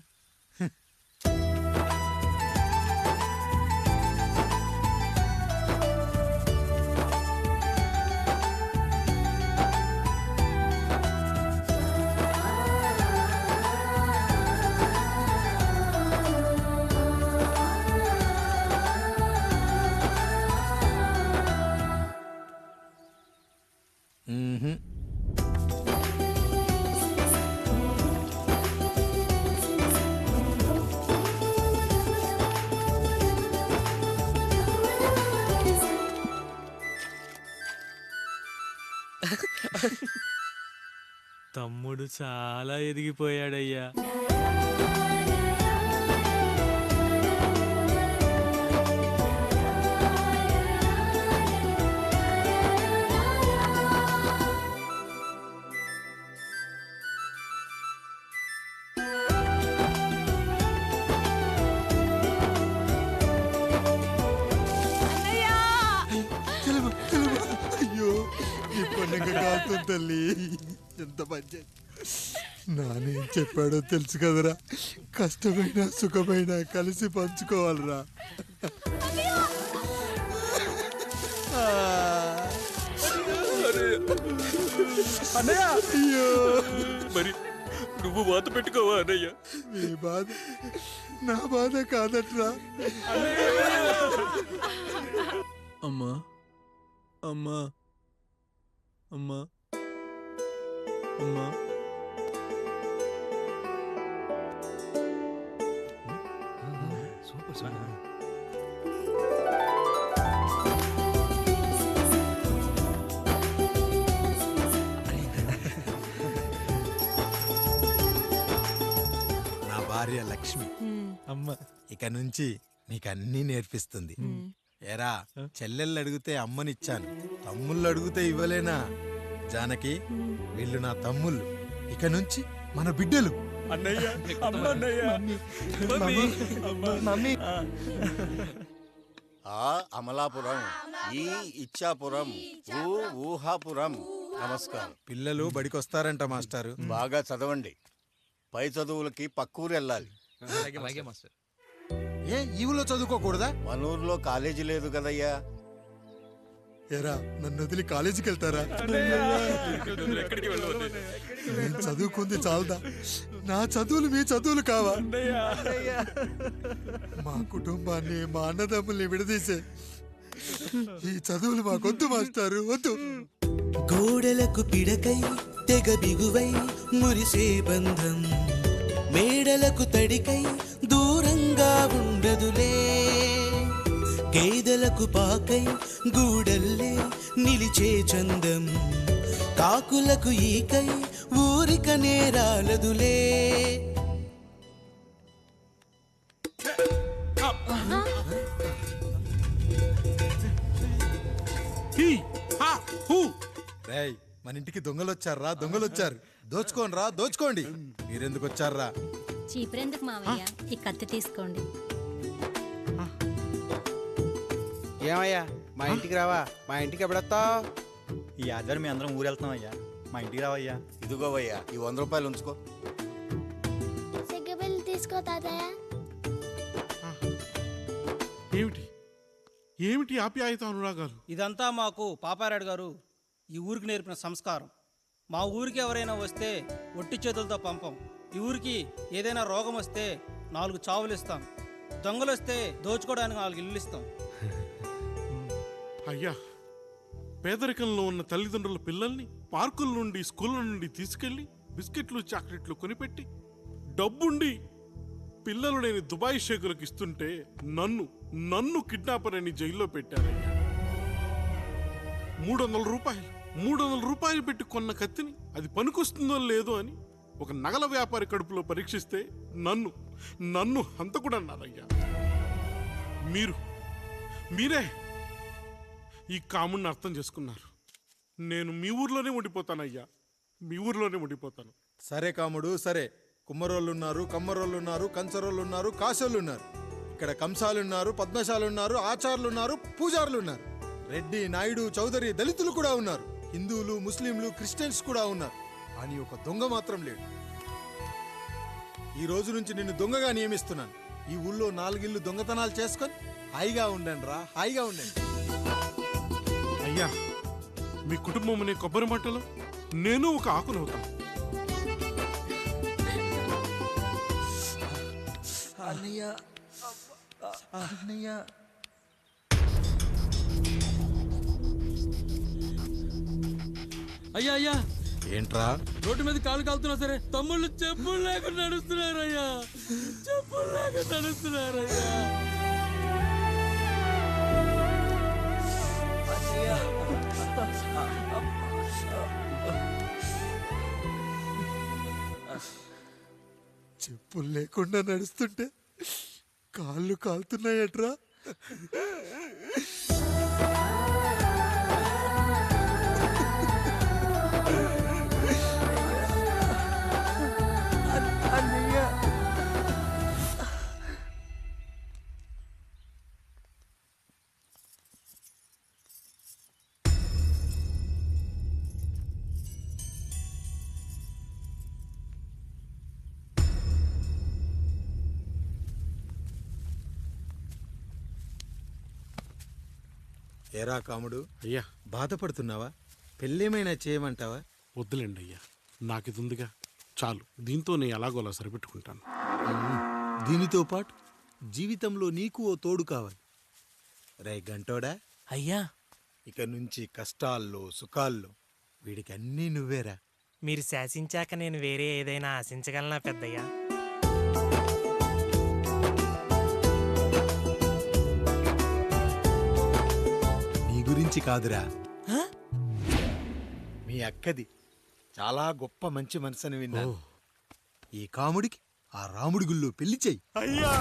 తమ్ముడు చాలా ఎదిగిపోయాడయ్యా. అయ్యో ఈ పండుగ కాదు తల్లి, ఎంత మంచి. నానేం చెప్పాడో తెలుసు కదరా, కష్టమైన సుఖమైన కలిసి పంచుకోవాలరా. అయ్యో మరి నువ్వు బాధ పెట్టుకోవా అన్నయ్య? నీ బాధ నా బాధ కాదట్రా. అమ్మా అమ్మా అమ్మా అమ్మా నా భార్య లక్ష్మి అమ్మ ఇక నుంచి నీకన్నీ నేర్పిస్తుంది. ఏరా, చెల్లెళ్ళు అడిగితే అమ్మనిచ్చాను, తమ్ముళ్ళు అడిగితే ఇవ్వలేనా? జానకి, వీళ్ళు నా తమ్ముళ్ళు, ఇక నుంచి మన బిడ్డలు. ఆ అమలాపురం, ఈ ఇచ్చాపురం, ఊహాపురం. నమస్కారం. పిల్లలు బడికొస్తారంట మాస్టారు. బాగా చదవండి, పై చదువులకి పక్కూరు వెళ్ళాలి. ఏ ఈ ఊళ్ళో చదువుకోకూడదా? మన ఊర్లో కాలేజీ లేదు కదయ్యా. ఎరా, నన్ను వదిలి కాలేజీకి వెళ్తారా? నేను చదువుకుంది చాలదా? నా చదువులు మీ చదువులు కావా? మా కుటుంబాన్ని, మా అన్నదమ్ముల్ని విడదీసే ఈ చదువులు మాకొద్దు మాస్టారు, వద్దు. గోడలకు పిడకై తెగ బిగువై మురిసే బంధం, మేడలకు తడికై దూరంగా ఉండదులే. కేదలకు పాకై గూడల్లే నిలిచే చందం, కాకులకు ఈకై ఊరిక నేరాలదులే. రేయ్, మన ఇంటికి దొంగలొచ్చారా? దొంగలొచ్చారు. దోచుకోండి, దోచుకోండి. మీరెందుకు వచ్చారా? చీపురెందుకు మావయ్య, ఈ కత్తి తీసుకోండి. ఏమయ్యా మా ఇంటికి రావా? మా ఇంటికి ఎప్పుడొస్తావు? ఈ ఆదివారం మీ అందరం ఊరెళ్తున్నాం అయ్యా, మా ఇంటికి రావయ్యా. ఇదిగోవయ్యా ఈ 100 రూపాయలు ఉంచుకో. సిగ్గబిల్లి తీసుకో తాతయ్య. ఏమిటి ఏమిటి ఆప్యాయత అనురాగాలు? ఇదంతా మాకు పాపారాయుడు గారు ఈ ఊరికి నేర్పిన సంస్కారం. మా ఊరికి ఎవరైనా వస్తే ఒట్టి చేతులతో పంపం. ఈ ఊరికి ఏదైనా రోగం వస్తే 4 చావులు ఇస్తాం. దొంగలు వస్తే దోచుకోవడానికి 4 ఇల్లు ఇస్తాం. అయ్యా, పేదరికంలో ఉన్న తల్లిదండ్రుల పిల్లల్ని పార్కుల నుండి స్కూళ్ళ నుండి తీసుకెళ్లి బిస్కెట్లు చాక్లెట్లు కొనిపెట్టి డబ్బుండి పిల్లలు లేని దుబాయ్ షేకులకు ఇస్తుంటే నన్ను కిడ్నాపర్ అని జైల్లో పెట్టారయ్యా. 300 రూపాయలు పెట్టి కొన్న కత్తిని అది పనికొస్తుందో లేదో అని ఒక నగల వ్యాపారి కడుపులో పరీక్షిస్తే నన్ను హంతకుడన్నారయ్యా. మీరే ఈ కాముడిని అర్థం చేసుకున్నారు. నేను మీ ఊర్లోనే ఉండిపోతానయ్యా, మీ ఊర్లోనే ఉండిపోతాను. సరే కాముడు, సరే. కుమ్మరోళ్ళున్నారు, కమ్మరోళ్ళున్నారు, కంచరోళ్ళున్నారు, కాశోళ్ళున్నారు. ఇక్కడ కంసాలున్నారు, పద్మశాలున్నారు, ఆచార్యులున్నారు, పూజారులున్నారు. రెడ్డి, నాయుడు, చౌదరి, దళితులు కూడా ఉన్నారు. హిందువులు, ముస్లింలు, క్రిస్టియన్స్ కూడా ఉన్నారు. కానీ ఒక దొంగ మాత్రం లేడు. ఈ రోజు నుంచి నిన్ను దొంగగా నియమిస్తున్నాను. ఈ ఊళ్ళో 4 ఇళ్ళు దొంగతనాలు చేసుకొని హాయిగా ఉండండి రా, హాయిగా ఉండండి. అయ్యా, మీ కుటుంబం అనే కొబ్బరి మంటలో నేను ఒక ఆకునవుతాను. అన్నయ్య, అన్నయ్య. అయ్యా అయ్యా, ఏంట్రా? రోడ్డు మీద కాలు కాలుతున్నా సరే తమ్ముళ్ళు చెప్పులు లేకుండా నడుస్తున్నారయ్యా, చెప్పులు లేకుండా నడుస్తున్నారయ్యా. చెప్పులు లేకుండా నడుస్తుంటే కాళ్ళు కాలుతున్నాయట్రా. ఏరా కాముడు, అయ్యా బాధపడుతున్నావా? పెళ్ళేమైనా చేయమంటావా? వద్దులేండి అయ్యా, నాకు ఇది ఉందిగా చాలు. దీంతో నేను ఎలాగోలా సరిపెట్టుకుంటాను. దీనితో పాటు జీవితంలో నీకు ఓ తోడు కావాలి. రే గంటోడా, అయ్యా, ఇక నుంచి కష్టాల్లో సుఖాల్లో వీడికి అన్నీ నువ్వేరా. మీరు శాసించాక నేను వేరే ఏదైనా ఆశించగలనా పెద్దయ్యా? నీ గురించి కాదురా, మీ అక్కది. చాలా గొప్ప మంచి మనసుని విన్నాను. ఈ కాముడికి ఆ రాముడి గుళ్ళో పెళ్లి చెయ్యి. అయ్యా,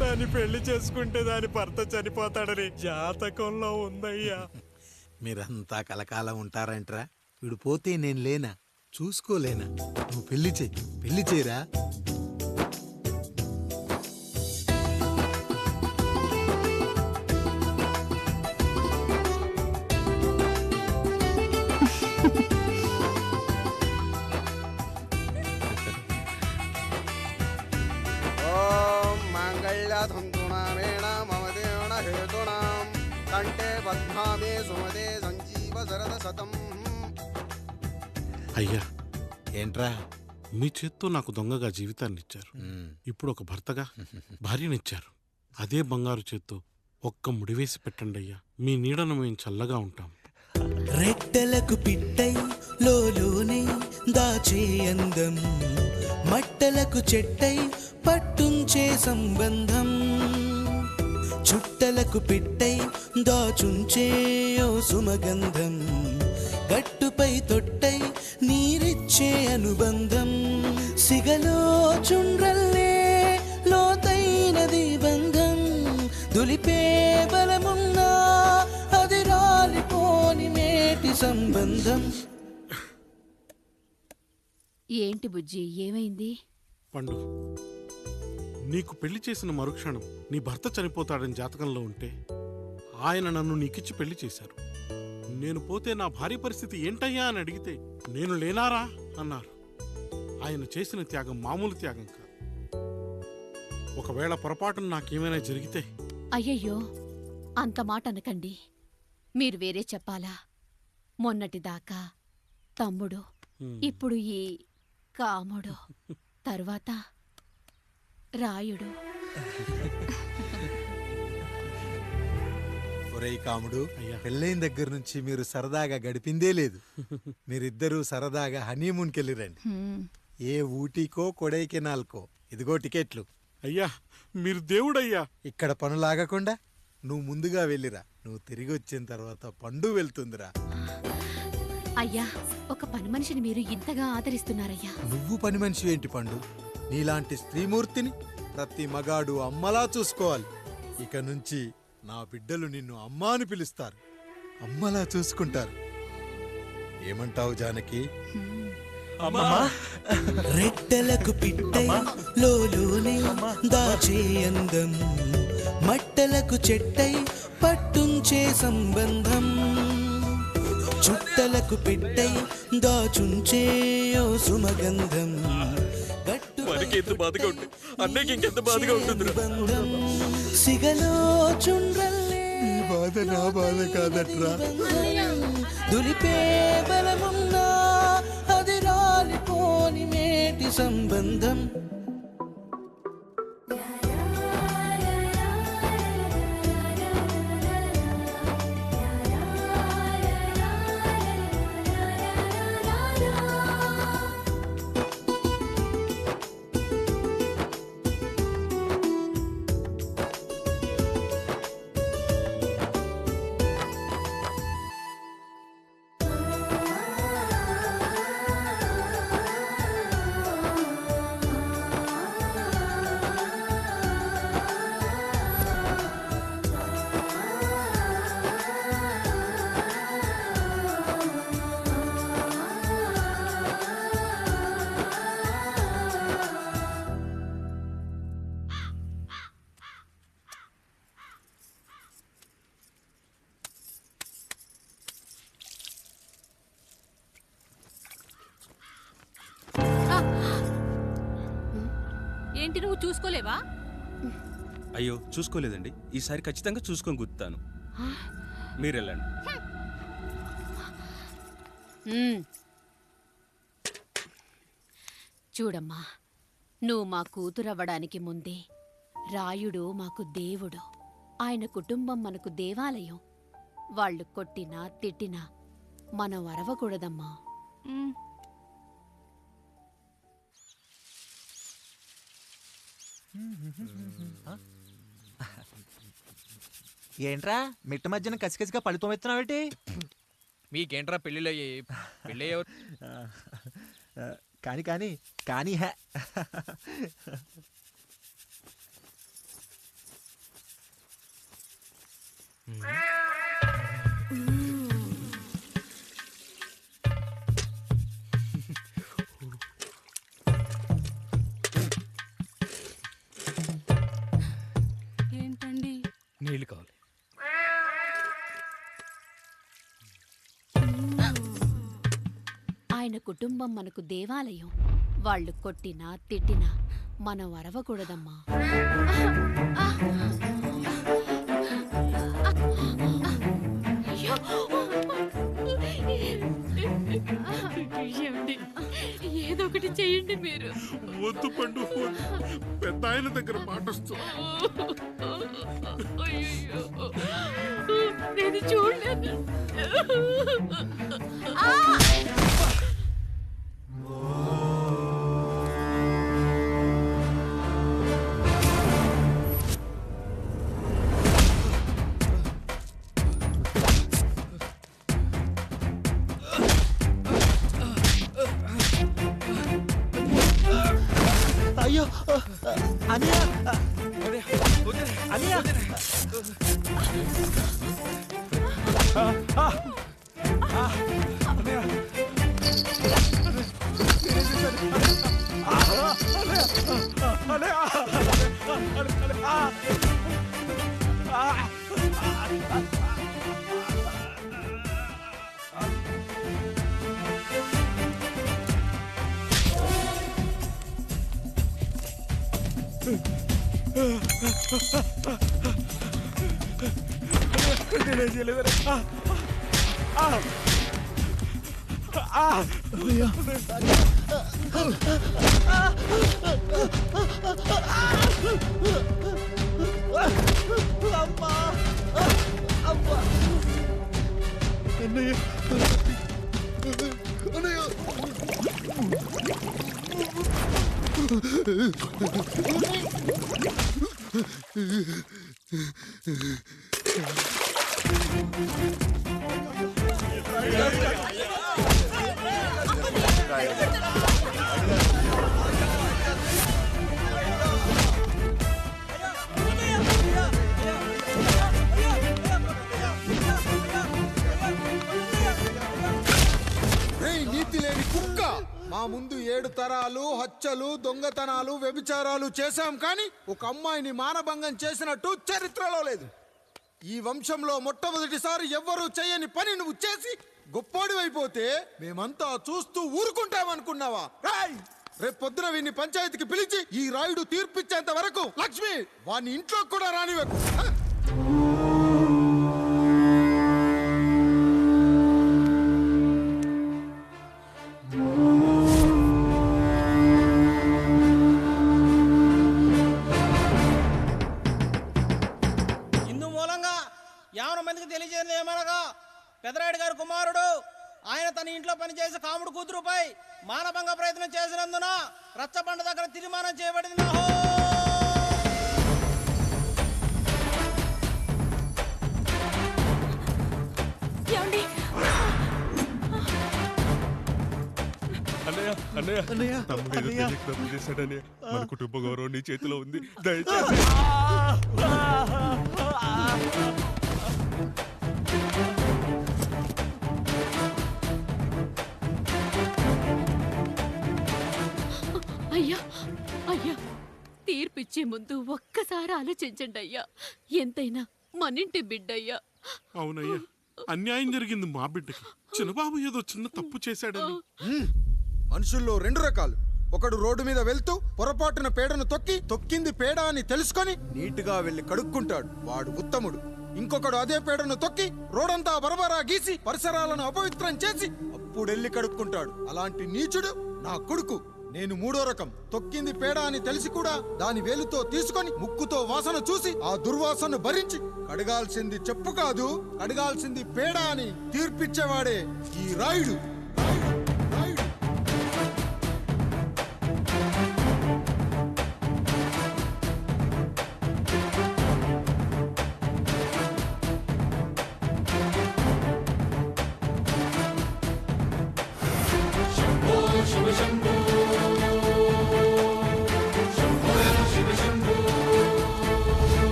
దాన్ని పెళ్లి చేసుకుంటే దాని భర్త చనిపోతాడని జాతకంలో ఉందయ్యా. మీరంతా కలకాలం ఉంటారంట్రా. వీడు పోతే నేను లేనా, చూసుకోలేనా? నువ్వు పెళ్లి చెయ్యి, పెళ్లి చేయరా. ఓం మాంగళ్యధంతునామేణ మమ దేవన హేతునాం కంఠే పద్మామే సుమదే సంజీవ శరద శతం. అయ్యా, ఏంట్రా? మీ చేత్తో నాకు దొంగగా జీవితాన్ని ఇచ్చారు. ఇప్పుడు ఒక భర్తగా భార్యనిచ్చారు. అదే బంగారు చేత్తో ఒక్క ముడివేసి పెట్టండి అయ్యా. మీ నీడను మేము చల్లగా ఉంటాం. రెట్టలకు పిట్టై లోలోనే దాచే అందం, మట్టలకు చెట్టై పట్టుంచే సంబంధం, చుట్టలకు పిట్టై దాచుంచే ఓ సుమగంధం, గట్టుపై తొట్టై నీరి ఇచ్చే అనుబంధం సిగలో చుండ్రల్లే లోతైనది బంధం దులిపే బలమున్నా అది రాలిపోని మేటి సంబంధం. ఏంటి బుజ్జి, ఏమైంది? పండు, నీకు పెళ్లి చేసిన మరుక్షణం నీ భర్త చనిపోతాడని జాతకంలో ఉంటే ఆయన నన్ను నీకిచ్చి పెళ్లి చేశారు. నేను పోతే నా భార్య పరిస్థితి ఏంటయ్యా అని అడిగితే నేను లేనారా అన్నారు. ఆయన చేసిన త్యాగం మామూలు త్యాగం కాదు. ఒకవేళ పొరపాటున నాకేమైనా జరిగితే? అయ్యయ్యో, అంత మాట అనకండి. మీరు వేరే చెప్పాలా? మొన్నటిదాకా తమ్ముడు, ఇప్పుడు ఈ కాముడు, తర్వాత రాయుడు. ఒరేయ్ కాముడు, పెళ్ళైన దగ్గర నుంచి మీరు సరదాగా గడిపిందే లేదు. మీరిద్దరూ సరదాగా హనీమూన్కి వెళ్ళిరండి. ఏ ఊటీకో కొడైకెనాల్కో. ఇదిగో టికెట్లు. అయ్యా, మీరు దేవుడయ్యా. ఇక్కడ పనులాగకుండా నువ్వు ముందుగా వెళ్ళిరా. నువ్వు తిరిగి వచ్చిన తర్వాత పండు వెళ్తుందిరా. అయ్యా, ఒక పని మనిషిని మీరు ఇంతగా ఆదరిస్తున్నారయ్యా. నువ్వు పని మనిషి ఏంటి పండు? నీలాంటి స్త్రీమూర్తిని ప్రతి మగాడు అమ్మలా చూసుకోవాలి. ఇక నుంచి నా బిడ్డలు నిన్ను అమ్మా అని పిలుస్తారు, అమ్మలా చూసుకుంటారు. ఏమంటావు జానకి? రెట్టలకు పిట్టై లోలోనే దాచే అందం మట్టలకు చెట్టై పట్టుంచే సంబంధం చుట్టలకు పెట్టై దాచుంచే ఓ సుమగంధం ఎంత బాధగా ఉంటుంది అన్నయ్యకి ఇంకెంత బాధగా ఉంటుంది. సిగలో చుండ్రల్లే ఈ బాధ నా బాధ కాదట్రా. దులిపే బలమున్నా అది రాలిపోని మేటి సంబంధం. ఏంటి, నువ్వు చూసుకోలేవా? అయ్యో, చూసుకోలేదండి. ఈసారి ఖచ్చితంగా చూసుకొని గుర్తాను. మీరు వెళ్ళండి. చూడమ్మా, నువ్వు మా కూతురవ్వడానికి ముందే రాయుడు మాకు దేవుడు. ఆయన కుటుంబం మనకు దేవాలయం. వాళ్ళు కొట్టినా తిట్టినా మనం అరవకూడదమ్మా. ఏంట్రా మిట్ట మధ్యన కసికసిగా పళ్ళుతో ఎత్తున్నావేటి? మీకేంట్రా పెళ్ళిళ్ళు అయ్యాయి? పెళ్ళి కానీ కానీ కానీ హే ఏంటండి? నీళ్ళు కావాలి. ఆయన కుటుంబం మనకు దేవాలయం. వాళ్ళు కొట్టినా తిట్టినా మనం అరవకూడదమ్మా. ఏదో ఒకటి చెయ్యండి మీరు. వద్దు పండు, పెద్ద ఆయన దగ్గర మాటొస్తుంది. నేను చూడలేదు. నీతి లేని కుక్క, మా ముందు 7 తరాలు హత్యలు, దొంగతనాలు, వ్యభిచారాలు చేశాం, కానీ ఒక అమ్మాయిని మానభంగం చేసినట్టు చరిత్రలో లేదు. ఈ వంశంలో మొట్టమొదటిసారి ఎవ్వరూ చేయని పని నువ్వు చేసి గొప్పోడివైపోతే మేమంతా చూస్తూ ఊరుకుంటామనుకున్నావా? రేపు పొద్దున వీడిని పంచాయతీకి పిలిచి ఈ రాయుడు తీర్పిచ్చేంత వరకు లక్ష్మి వాడిని ఇంట్లో కూడా రానివ్వకు. తెలియజేది ఏమనగా పెదరాయుడు గారి కుమారుడు ఆయన తన ఇంట్లో పనిచేసే కాముడు కూతురుపై మానభంగ ప్రయత్నం చేసినందున రచ్చబండ దగ్గర తీర్మానం చేయబడింది. తప్పు చేశాడని మన కుటుంబ గౌరవం నీ చేతిలో ఉంది. దయచేసి అయ్యా అయ్యా, తీర్పిచ్చే ముందు ఒక్కసారి ఆలోచించండి అయ్యా. ఎంతైనా మనింటి బిడ్డయ్యా. అవునయ్యా, అన్యాయం జరిగింది మా బిడ్డకి. చిన్నబాబు ఏదో చిన్న తప్పు చేశాడని. మనుషుల్లో 2 రకాలు. ఒకడు రోడ్డు మీద వెళ్తూ పొరపాటున పేడను తొక్కింది పేడ అని తెలుసుకొని నీటుగా వెళ్లి కడుక్కుంటాడు, వాడు ఉత్తముడు. ఇంకొకడు అదే పేడను తొక్కి రోడంతా బరబరా గీసి పరిసరాలను అపవిత్రం చేసి అప్పుడెళ్ళి కడుక్కుంటాడు. అలాంటి నీచుడు నా కొడుకు. నేను 3వ రకం. తొక్కింది పేడ అని తెలిసి కూడా దాని వేలుతో తీసుకొని ముక్కుతో వాసన చూసి ఆ దుర్వాసన భరించి కడగాల్సింది చెప్పు కాదు, కడగాల్సింది పేడ అని తీర్పిచ్చేవాడే ఈ రాయుడు.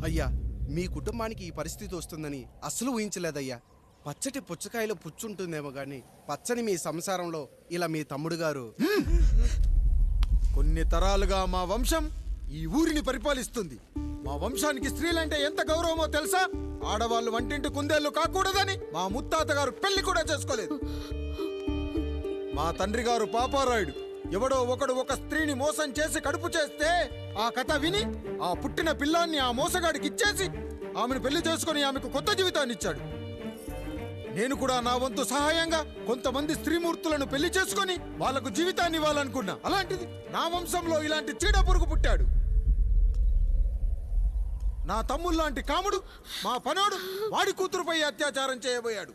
అయ్యా, మీ కుటుంబానికి ఈ పరిస్థితి వస్తుందని అసలు ఊహించలేదయ్యా. పచ్చటి పుచ్చకాయలో పుచ్చుంటుందేమో గాని పచ్చని మీ సంసారంలో ఇలా మీ తమ్ముడు గారు. కొన్ని తరాలుగా మా వంశం ఈ ఊరిని పరిపాలిస్తుంది. మా వంశానికి స్త్రీలంటే ఎంత గౌరవమో తెలుసా? ఆడవాళ్ళు వంటింటి కుందేళ్లు కాకూడదని మా ముత్తాత గారు పెళ్లి కూడా చేసుకోలేదు. మా తండ్రి గారు పాపారాయుడు ఎవడో ఒకడు ఒక స్త్రీని మోసం చేసి కడుపు చేస్తే ఆ కథ విని ఆ పుట్టిన పిల్లాన్ని ఆ మోసగాడికి ఇచ్చేసి ఆమెను పెళ్లి చేసుకుని ఆమెకు కొత్త జీవితాన్ని ఇచ్చాడు. నేను కూడా నా వంతు సహాయంగా కొంతమంది స్త్రీమూర్తులను పెళ్లి చేసుకుని వాళ్లకు జీవితాన్ని ఇవ్వాలనుకున్నా. అలాంటిది నా వంశంలో ఇలాంటి చీడ పురుగు పుట్టాడు. నా తమ్ముళ్లాంటి కాముడు మా పనోడు వాడి కూతురుపై అత్యాచారం చేయబోయాడు.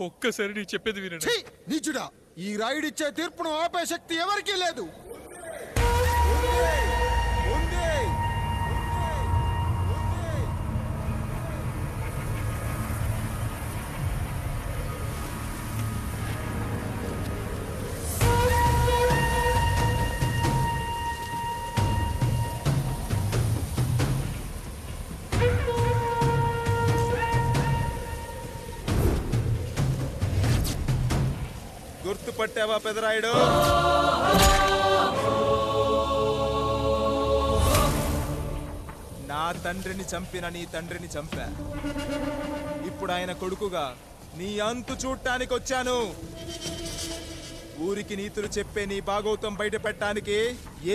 ఒక్కసారి నీ చెప్పేది వినండి. ఛీ, నీచుడా! ఈ రాయుడిచ్చే తీర్పును ఆపే శక్తి ఎవరికీ లేదు. గుర్తుపట్టావా పెదరాయుడు? నా తండ్రిని చంపిన నీ తండ్రిని చంపా. ఇప్పుడు ఆయన కొడుకుగా నీ అంతు చూడటానికి వచ్చాను. ఊరికి నీతులు చెప్పే నీ భాగవతం బయట పెట్టడానికి,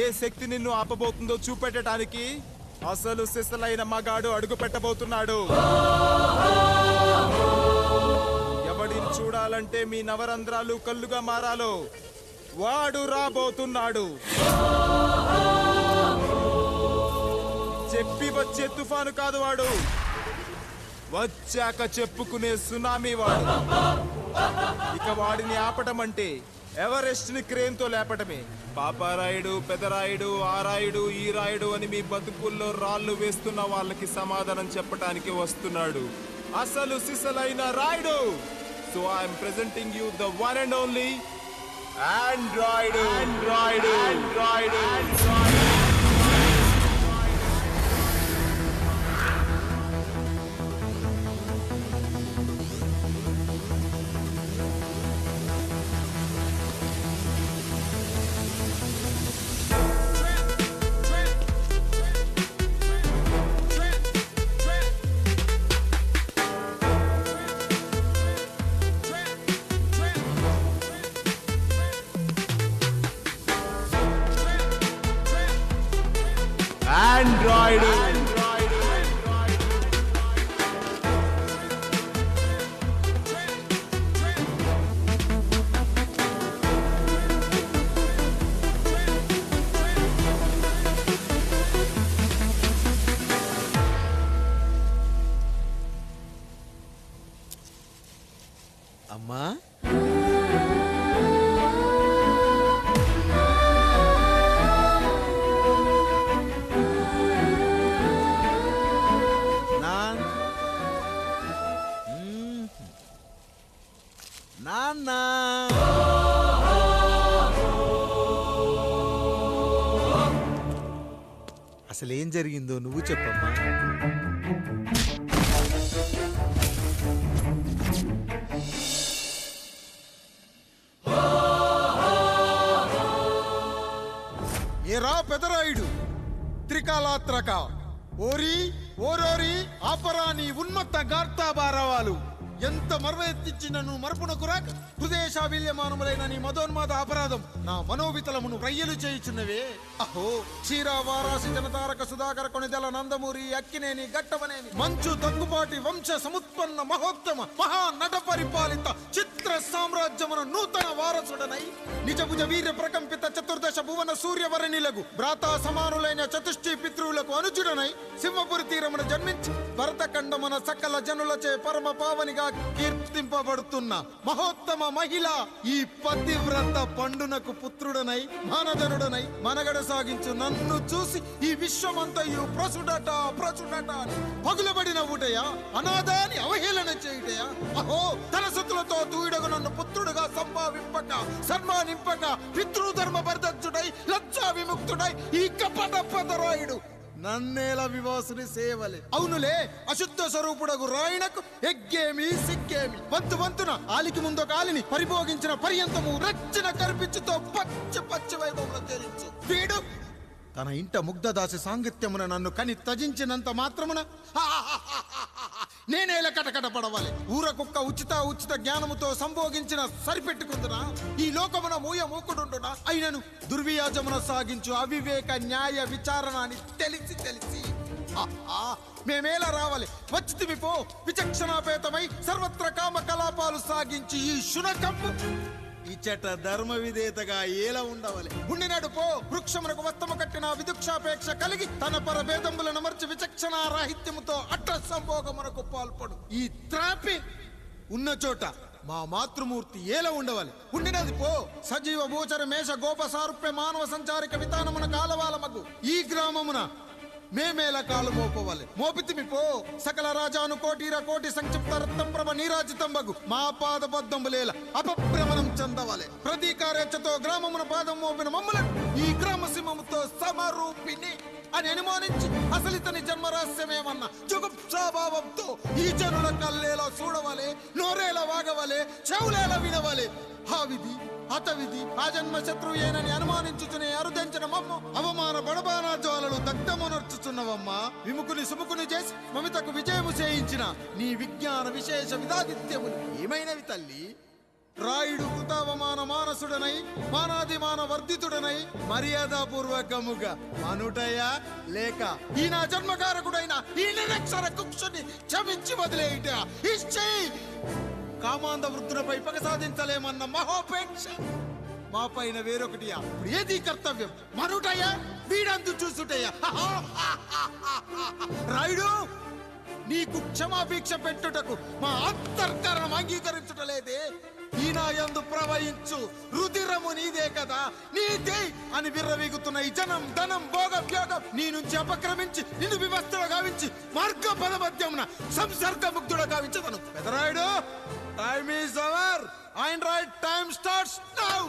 ఏ శక్తి నిన్ను ఆపబోతుందో చూపెట్టడానికి అసలు సిసలైన మగాడు అడుగు పెట్టబోతున్నాడు. ఎవడిని చూడాలంటే మీ నవరంధ్రాలు కళ్ళుగా మారాలో వాడు రాబోతున్నాడు. చెప్పి వచ్చే తుఫాను కాదు వాడు, వచ్చాక చెప్పుకునే సునామీ వాడు. ఇక వాడిని ఆపటం అంటే ఎవరెస్ట్ ని క్రేన్ తో లేపటమే. పాపారాయుడు, పెదరాయుడు, ఆ రాయుడు, ఈ రాయుడు అని మీ బతుకుల్లో రాళ్ళు వేస్తున్న వాళ్ళకి సమాధానం చెప్పటానికి వస్తున్నాడు అసలు సిసలైన Rayudu. So I'm presenting you the one and only Android. Android, Android, Android. అమ్మా, నాన్న, అసలేం జరిగిందో నువ్వు చెప్పమ్మా. ఏరా పెదరాయుడు, త్రికాలాత్రక, ఓరి ఓరోరి ఆపరా నీ ఉన్మత్త గార్తాబారవాలు. ఎంత మర్వెత్తించినను మరపునకు రాక హృదయశావిల్యమానములైన నీ మదోన్మాద అపరాధం నా మనోవితలమును రయ్యలు చేయుచున్నవే. అహో క్షీర వారాసి జనతారక సుధాకర కొనిదెల నందమూరి అక్కినేని గట్టవనేని మంచు దగ్గుపాటి వంశ సముత్పన్న మహోత్తమ మహా నట పరిపాలిత చిత్ర సామ్రాజ్యమున నూతన వారసుడనై నిజభుజ వీర్య ప్రకంపిత చతుర్దశ భువన సూర్యవరణిలకు భ్రాతా సమానులైన చతుష్టి పితృవులకు అనుజుడనై సింహపురి తీరమున జన్మించి భరతఖండమున సకల జనులచే పరమ పావనిగా కీర్తింపబడుతున్న మహోత్తమ మహిళ ఈ పతివ్రత పండునకు పుత్రుడనై మానధనుడనై మనగడ సాగించు నన్ను చూసి ఈ విశ్వమంతయు ప్రసుడట ప్రసుడట పగులబడిన ఊటయా, అనాథాన్ని అవహేళన చేయుటయా. అహో తన సుతులతో తూయిడగు నన్ను పుత్రుడుగా సంభావింపక సన్మానింపక పితృధర్మ పరిదక్షుడై లజ్జా విముక్తుడై ఈ కపట పెదరాయుడు నన్నేల వివాసుని సేవలే. అవునులే, అశుద్ధ స్వరూపుడగు రాయణకు ఎగ్గేమి సిగ్గేమి. వంతు వంతున ఆలికి ముందు కాలిని పరిభోగించిన పర్యంతము రచ్చన కర్పించుతో పచ్చి పచ్చి వైభవంలో తేలించు. వీడు తన ఇంట ముగ్ధదాసి సాంగత్యమున నన్ను కని త్యజించినంత మాత్రమున నేనేల కటకట పడవాలి. ఊర కుక్క ఉచిత జ్ఞానముతో సంభోగించిన సరిపెట్టుకుందునా ఈ లోకమున మూయ మూకుడుండునా. అయినను దుర్వ్యాజమున సాగించు అవివేక న్యాయ విచారణ అని తెలిసి మేమేలా రావాలి. వచ్చితివి పో విచక్షణాపేతమై సర్వత్ర కామ కలాపాలు సాగించి ఈ శునకము ఇచ్చట ధర్మ విధేతగా ఏలా ఉండవాలి. ఉండినాడు పో వృక్షమునకు వత్తము కట్టిన విదుక్షాపేక్ష కలిగి తన పరభేదములను మర్చి విచక్షణ రాహిత్యముతో అట్ట సంభోగమునకు పాల్పడు. ఈ త్రాపి ఉన్న చోట మా మాతృమూర్తి ఏలా ఉండవాలి. ఉండినది పో సజీవ భూచర మేష గోప సారూప్య మానవ సంచారిక విధానమున కాలవాలమగు ఈ గ్రామమున మేమేలా కాలు మోపవాలి. మోపితిమి పో సకల రాజాను కోటిర కోటి సంక్షిప్త రత్నం ప్రభ నీరాజితంబగు మా పాదబద్ధములేల అపభ్రమణం చెందవాలి. ప్రతీకారేచ్ఛతో గ్రామమున పాదం మోపిన మమ్మలను ఈ గ్రామ సింహముతో సమరూపిణి అని అనుమానించి అసలు ఇతని జన్మరహస్యమేమన్నా జుగుప్సాభావంతో ఈ జనుల కల్లేలా చూడవలే, నోరేలా వాగవలే, చెవులేలా వినవలే. ఆ విధి హతవిధి ఆ జన్మ శత్రువు ఏనని అనుమానించుచునే అరుదించిన మమ్మ అవమాన బడబానా జ్వాలలు దగ్ధమునర్చుచున్నవమ్మ. విముకుని సుముకుని చేసి మమితకు విజయము చేయించిన నీ విజ్ఞాన విశేష విధాదిత్యములు ఏమైనవి తల్లి? రాయుడు కృతావమాన మానసుడనై మానాదిమాన వర్ధితుడనై మర్యాదాపూర్వకముగా మనుటయ లేక ఈ నా జన్మకారకుడైన ఈ నిరక్షర కుక్షుని క్షమించి వదిలేయుట ఇచ్చేయి. కామాంధ వృద్ధులపై పగ సాధించలేమన్న మహోపేక్ష మా పైన వేరొకటియా? ఇప్పుడు ఏది కర్తవ్యం? మనుటయ్యా వీడందు చూసుటయ్యా? రాయుడు నీకు క్షమాభిక్ష పెట్టుటకు మా అంతర్కరణం అంగీకరించుటలేదే. ఈనాయందు ప్రవహించు రుధిరము నీదే కదా, నీదే అని విర్రవీగుతున్న ఈ జనం ధనం భోగభ్యోగం నీ నుంచి అపక్రమించి నిన్ను వివస్థలో గావించి మార్గ పదమధ్యమున సంసర్గముగ్ధుడ గావించదను. Pedarayudu, time is over and right time starts now.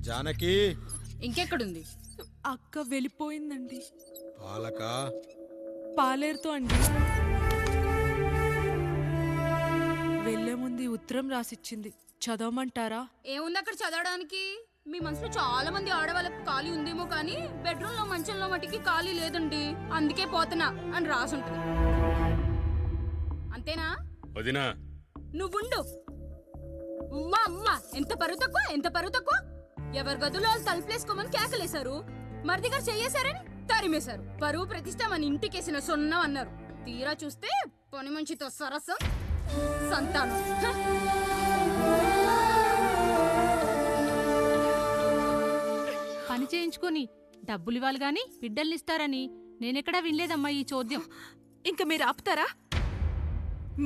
Janaki ఇంకెక్కడుంది? అక్క వెళ్ళిపోయిందండి. పాలక పాలేరుతో అండి. వెళ్లే ముందు ఉత్తరం రాసిచ్చింది, చదవమంటారా? ఏముంది అక్కడ చదవడానికి? మీ మనసులో చాలా మంది ఆడవాళ్ళకి ఖాళీ ఉందేమో కానీ బెడ్రూమ్ లో మంచంలో మట్టికి ఖాళీ లేదండి, అందుకే పోతున్నా అని రాసుంటది. అంతేనా? వదినా నువ్వుండు. మా అమ్మ ఎంత పరువు తక్కువ, ఎంత పరువు తక్కువ. ఎవరి గదులో వాళ్ళు తలుపులేసుకోమని కేకలేశారు, మరిది గారు చెయ్యేశారని తరిమేశారు. పరువు ప్రతిష్ట మన ఇంటికేసిన సొన్నం అన్నారు. తీరా చూస్తే పని మంచితో సరసం సంతానం. పని చేయించుకొని డబ్బులు ఇవ్వాలి గాని బిడ్డల్నిస్తారని నేనెక్కడా వినలేదమ్మా ఈ చోద్యం. ఇంకా మీరు ఆపుతారా?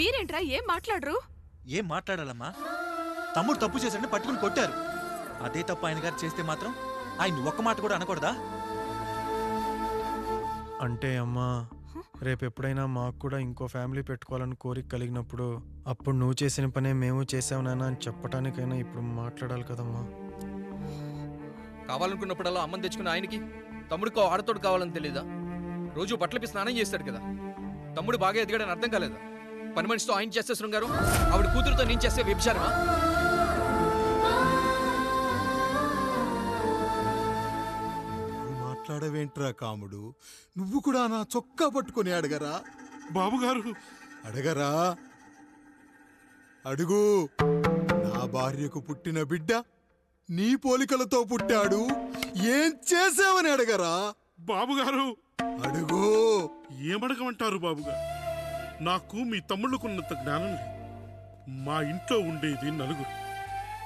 మీరేంట్రా ఏం మాట్లాడరు? ఏం మాట్లాడాలమ్మా? తమ్ముడు తప్పు చేశాడని పట్టుకుని కొట్టారు. అదే తప్పు ఆయన గారు చేస్తే మాత్రం ఆయన ఒక్క మాట కూడా అనకూడదా? అంటే అమ్మా, రేపెప్పుడైనా మాకు కూడా ఇంకో ఫ్యామిలీ పెట్టుకోవాలని కోరిక కలిగినప్పుడు అప్పుడు నువ్వు చేసిన పనే మేము చేసావు నాన్న అని చెప్పటానికైనా ఇప్పుడు మాట్లాడాలి కదమ్మా. కావాలనుకున్నప్పుడల్లా అమ్మని తెచ్చుకున్న ఆయనకి తమ్ముడికో ఆడతోడు కావాలని తెలీదా? రోజు బట్టలపి స్నానం చేస్తాడు కదా. తమ్ముడు బాగా ఎదిగాడని అర్థం కాలేదా? పని మనిషితో ఆయన చేస్తే శృంగారం, ఆవిడ కూతురుతో నేను చేస్తే వ్యభిచారమా? మాట్లాడవేంట్రా కాముడు? నువ్వు కూడా నా చొక్కా పట్టుకొని అడగరా? బాబుగారు అడగరా? అడుగు. నా భార్యకు పుట్టిన బిడ్డ నీ పోలికలతో పుట్టాడు, ఏం చేసావని అడగరా? బాబుగారు అడుగు. ఏమడగమంటారు బాబుగారు? నాకు మీ తమ్ముళ్ళకున్నంత జ్ఞానం లేదు. మా ఇంట్లో ఉండేది నలుగురు,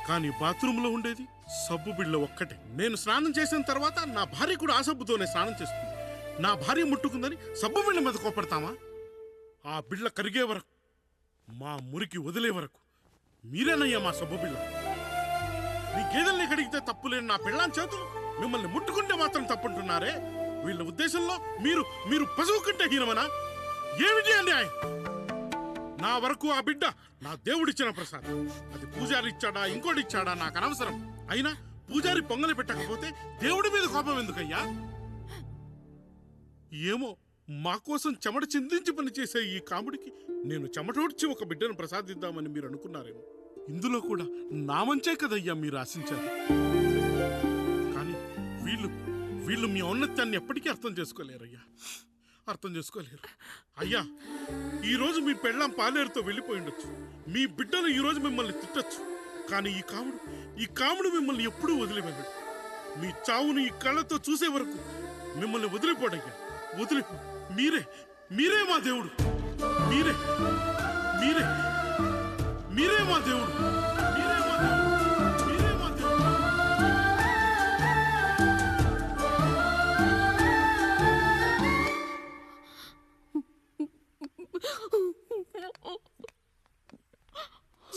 కానీ బాత్రూంలో ఉండేది సబ్బు బిళ్ళ ఒక్కటే. నేను స్నానం చేసిన తర్వాత నా భార్య కూడా ఆ సబ్బుతోనే స్నానం చేస్తుంది. నా భార్య ముట్టుకుందని సబ్బు బిళ్ళ మీద కోపడతామా? ఆ బిళ్ళ కరిగే వరకు, మా మురికి వదిలే వరకు మీరేనయ్యా మా సబ్బు బిళ్ళ. మీ గేదెల్ని కడిగితే తప్పులేని నా పిల్లాని చేతులు మిమ్మల్ని ముట్టుకుంటే మాత్రం తప్పుంటున్నారే. వీళ్ళ ఉద్దేశంలో మీరు పశువు కంటే హీనమనా? ఏమిటి అన్యాయం? నా వరకు ఆ బిడ్డ నా దేవుడిచ్చిన ప్రసాదం. అది పూజారి ఇచ్చాడా ఇంకోటి ఇచ్చాడా నాకు అనవసరం. అయినా పూజారి పొంగలి పెట్టకపోతే దేవుడి మీద కోపం ఎందుకయ్యా? ఏమో, మా కోసం చెమట చిందించి పనిచేసే ఈ కాముడికి నేను చెమటోడ్చి ఒక బిడ్డను ప్రసాదిద్దామని మీరు అనుకున్నారేమో. ఇందులో కూడా నా మంచే కదయ్యా మీరు ఆశించారు. కానీ వీళ్ళు మీ ఔన్నత్యాన్ని ఎప్పటికీ అర్థం చేసుకోలేరయ్యా, అర్థం చేసుకోలేరు. అయ్యా, ఈరోజు మీ పెళ్ళాం పాలేరుతో వెళ్ళిపోయి ఉండొచ్చు, మీ బిడ్డలు ఈరోజు మిమ్మల్ని తిట్టచ్చు. కానీ ఈ కాముడు మిమ్మల్ని ఎప్పుడూ వదిలిపెట్టడు. మీ చావును ఈ కళ్ళతో చూసే వరకు మిమ్మల్ని వదిలిపోడయ్యా, వదిలిపో. మీరే మా దేవుడు, మీరే మీరే మీరే మా దేవుడు, మీరే మా దేవుడు, మీరే మా దేవుడు.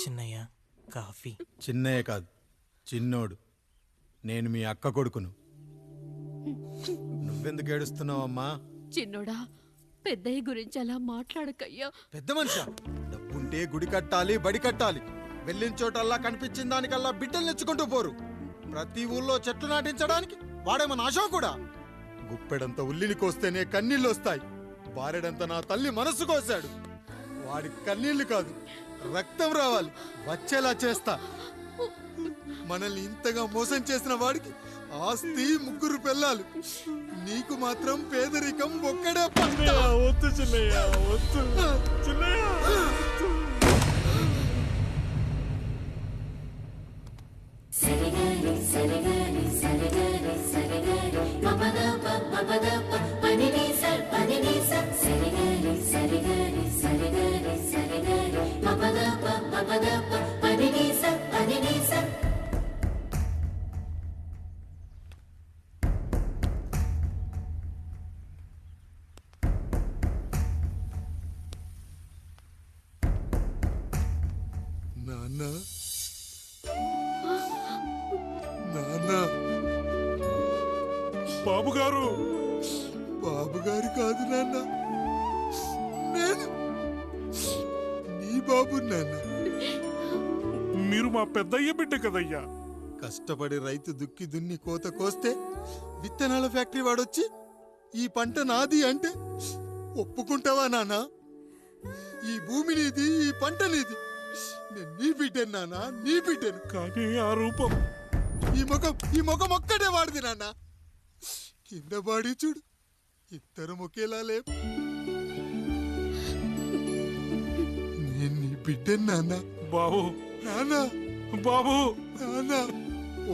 చిన్నయ్య కాఫీ. చిన్నయ్య కాదు, చిన్నోడు. నేను మీ అక్క కొడుకును. నువ్వెందుకు ఏడుస్తున్నావమ్మా? చిన్నోడా, పెద్దయ్య గురించి అలా మాట్లాడకయ్యా. పెద్ద మనిషా, డబ్బుంటే గుడి కట్టాలి, బడి కట్టాలి. వెళ్ళిన చోటల్లా కనిపించిన దానికల్లా బిడ్డలు నెచ్చుకుంటూ పోరు. ప్రతి ఊళ్ళో చెట్లు నాటించడానికి వాడేమన్నా ఆశో కూడా. గుప్పెడంత ఉల్లిని కోస్తేనే కన్నీళ్ళు వస్తాయి. బారెడంత నా తల్లి మనస్సు కోసాడు. వాడి కన్నీళ్లు కాదు, రక్తం రావాలి, వచ్చేలా చేస్తా. మనల్ని ఇంతగా మోసం చేసిన వాడికి ఆస్తి 3 పిల్లలు, నీకు మాత్రం పేదరికం ఒక్కడే పంట. వద్దు చిన్నయ్య, వద్దు చిన్నయ్య. నాన్న, నాన్న, బాబుగారు. బాబుగారు కాదు నాన్న, నేను నీ బాబు నాన్న. మీరు మా పెద్దయ్య బిడ్డ కదయ్యా. కష్టపడి రైతు దుక్కి దున్ని కోత కోస్తే విత్తనాల ఫ్యాక్టరీ వాడొచ్చి ఈ పంట నాది అంటే ఒప్పుకుంటావా నాన్న? ఈ భూమి నీది, ఈ పంట నీది. నేను నీ బిడ్డను నాన్న, నీ బిడ్డను. కానీ ఆ రూపం, ఈ ముఖం ఒక్కటే వాడిది నాన్న. కింద బాడీ చూడు, ఇద్దరం ఒకేలా లేవు. నేను నీ బిడ్డను నాన్న. బాబు, నాన్న, బాబు, నాన్న,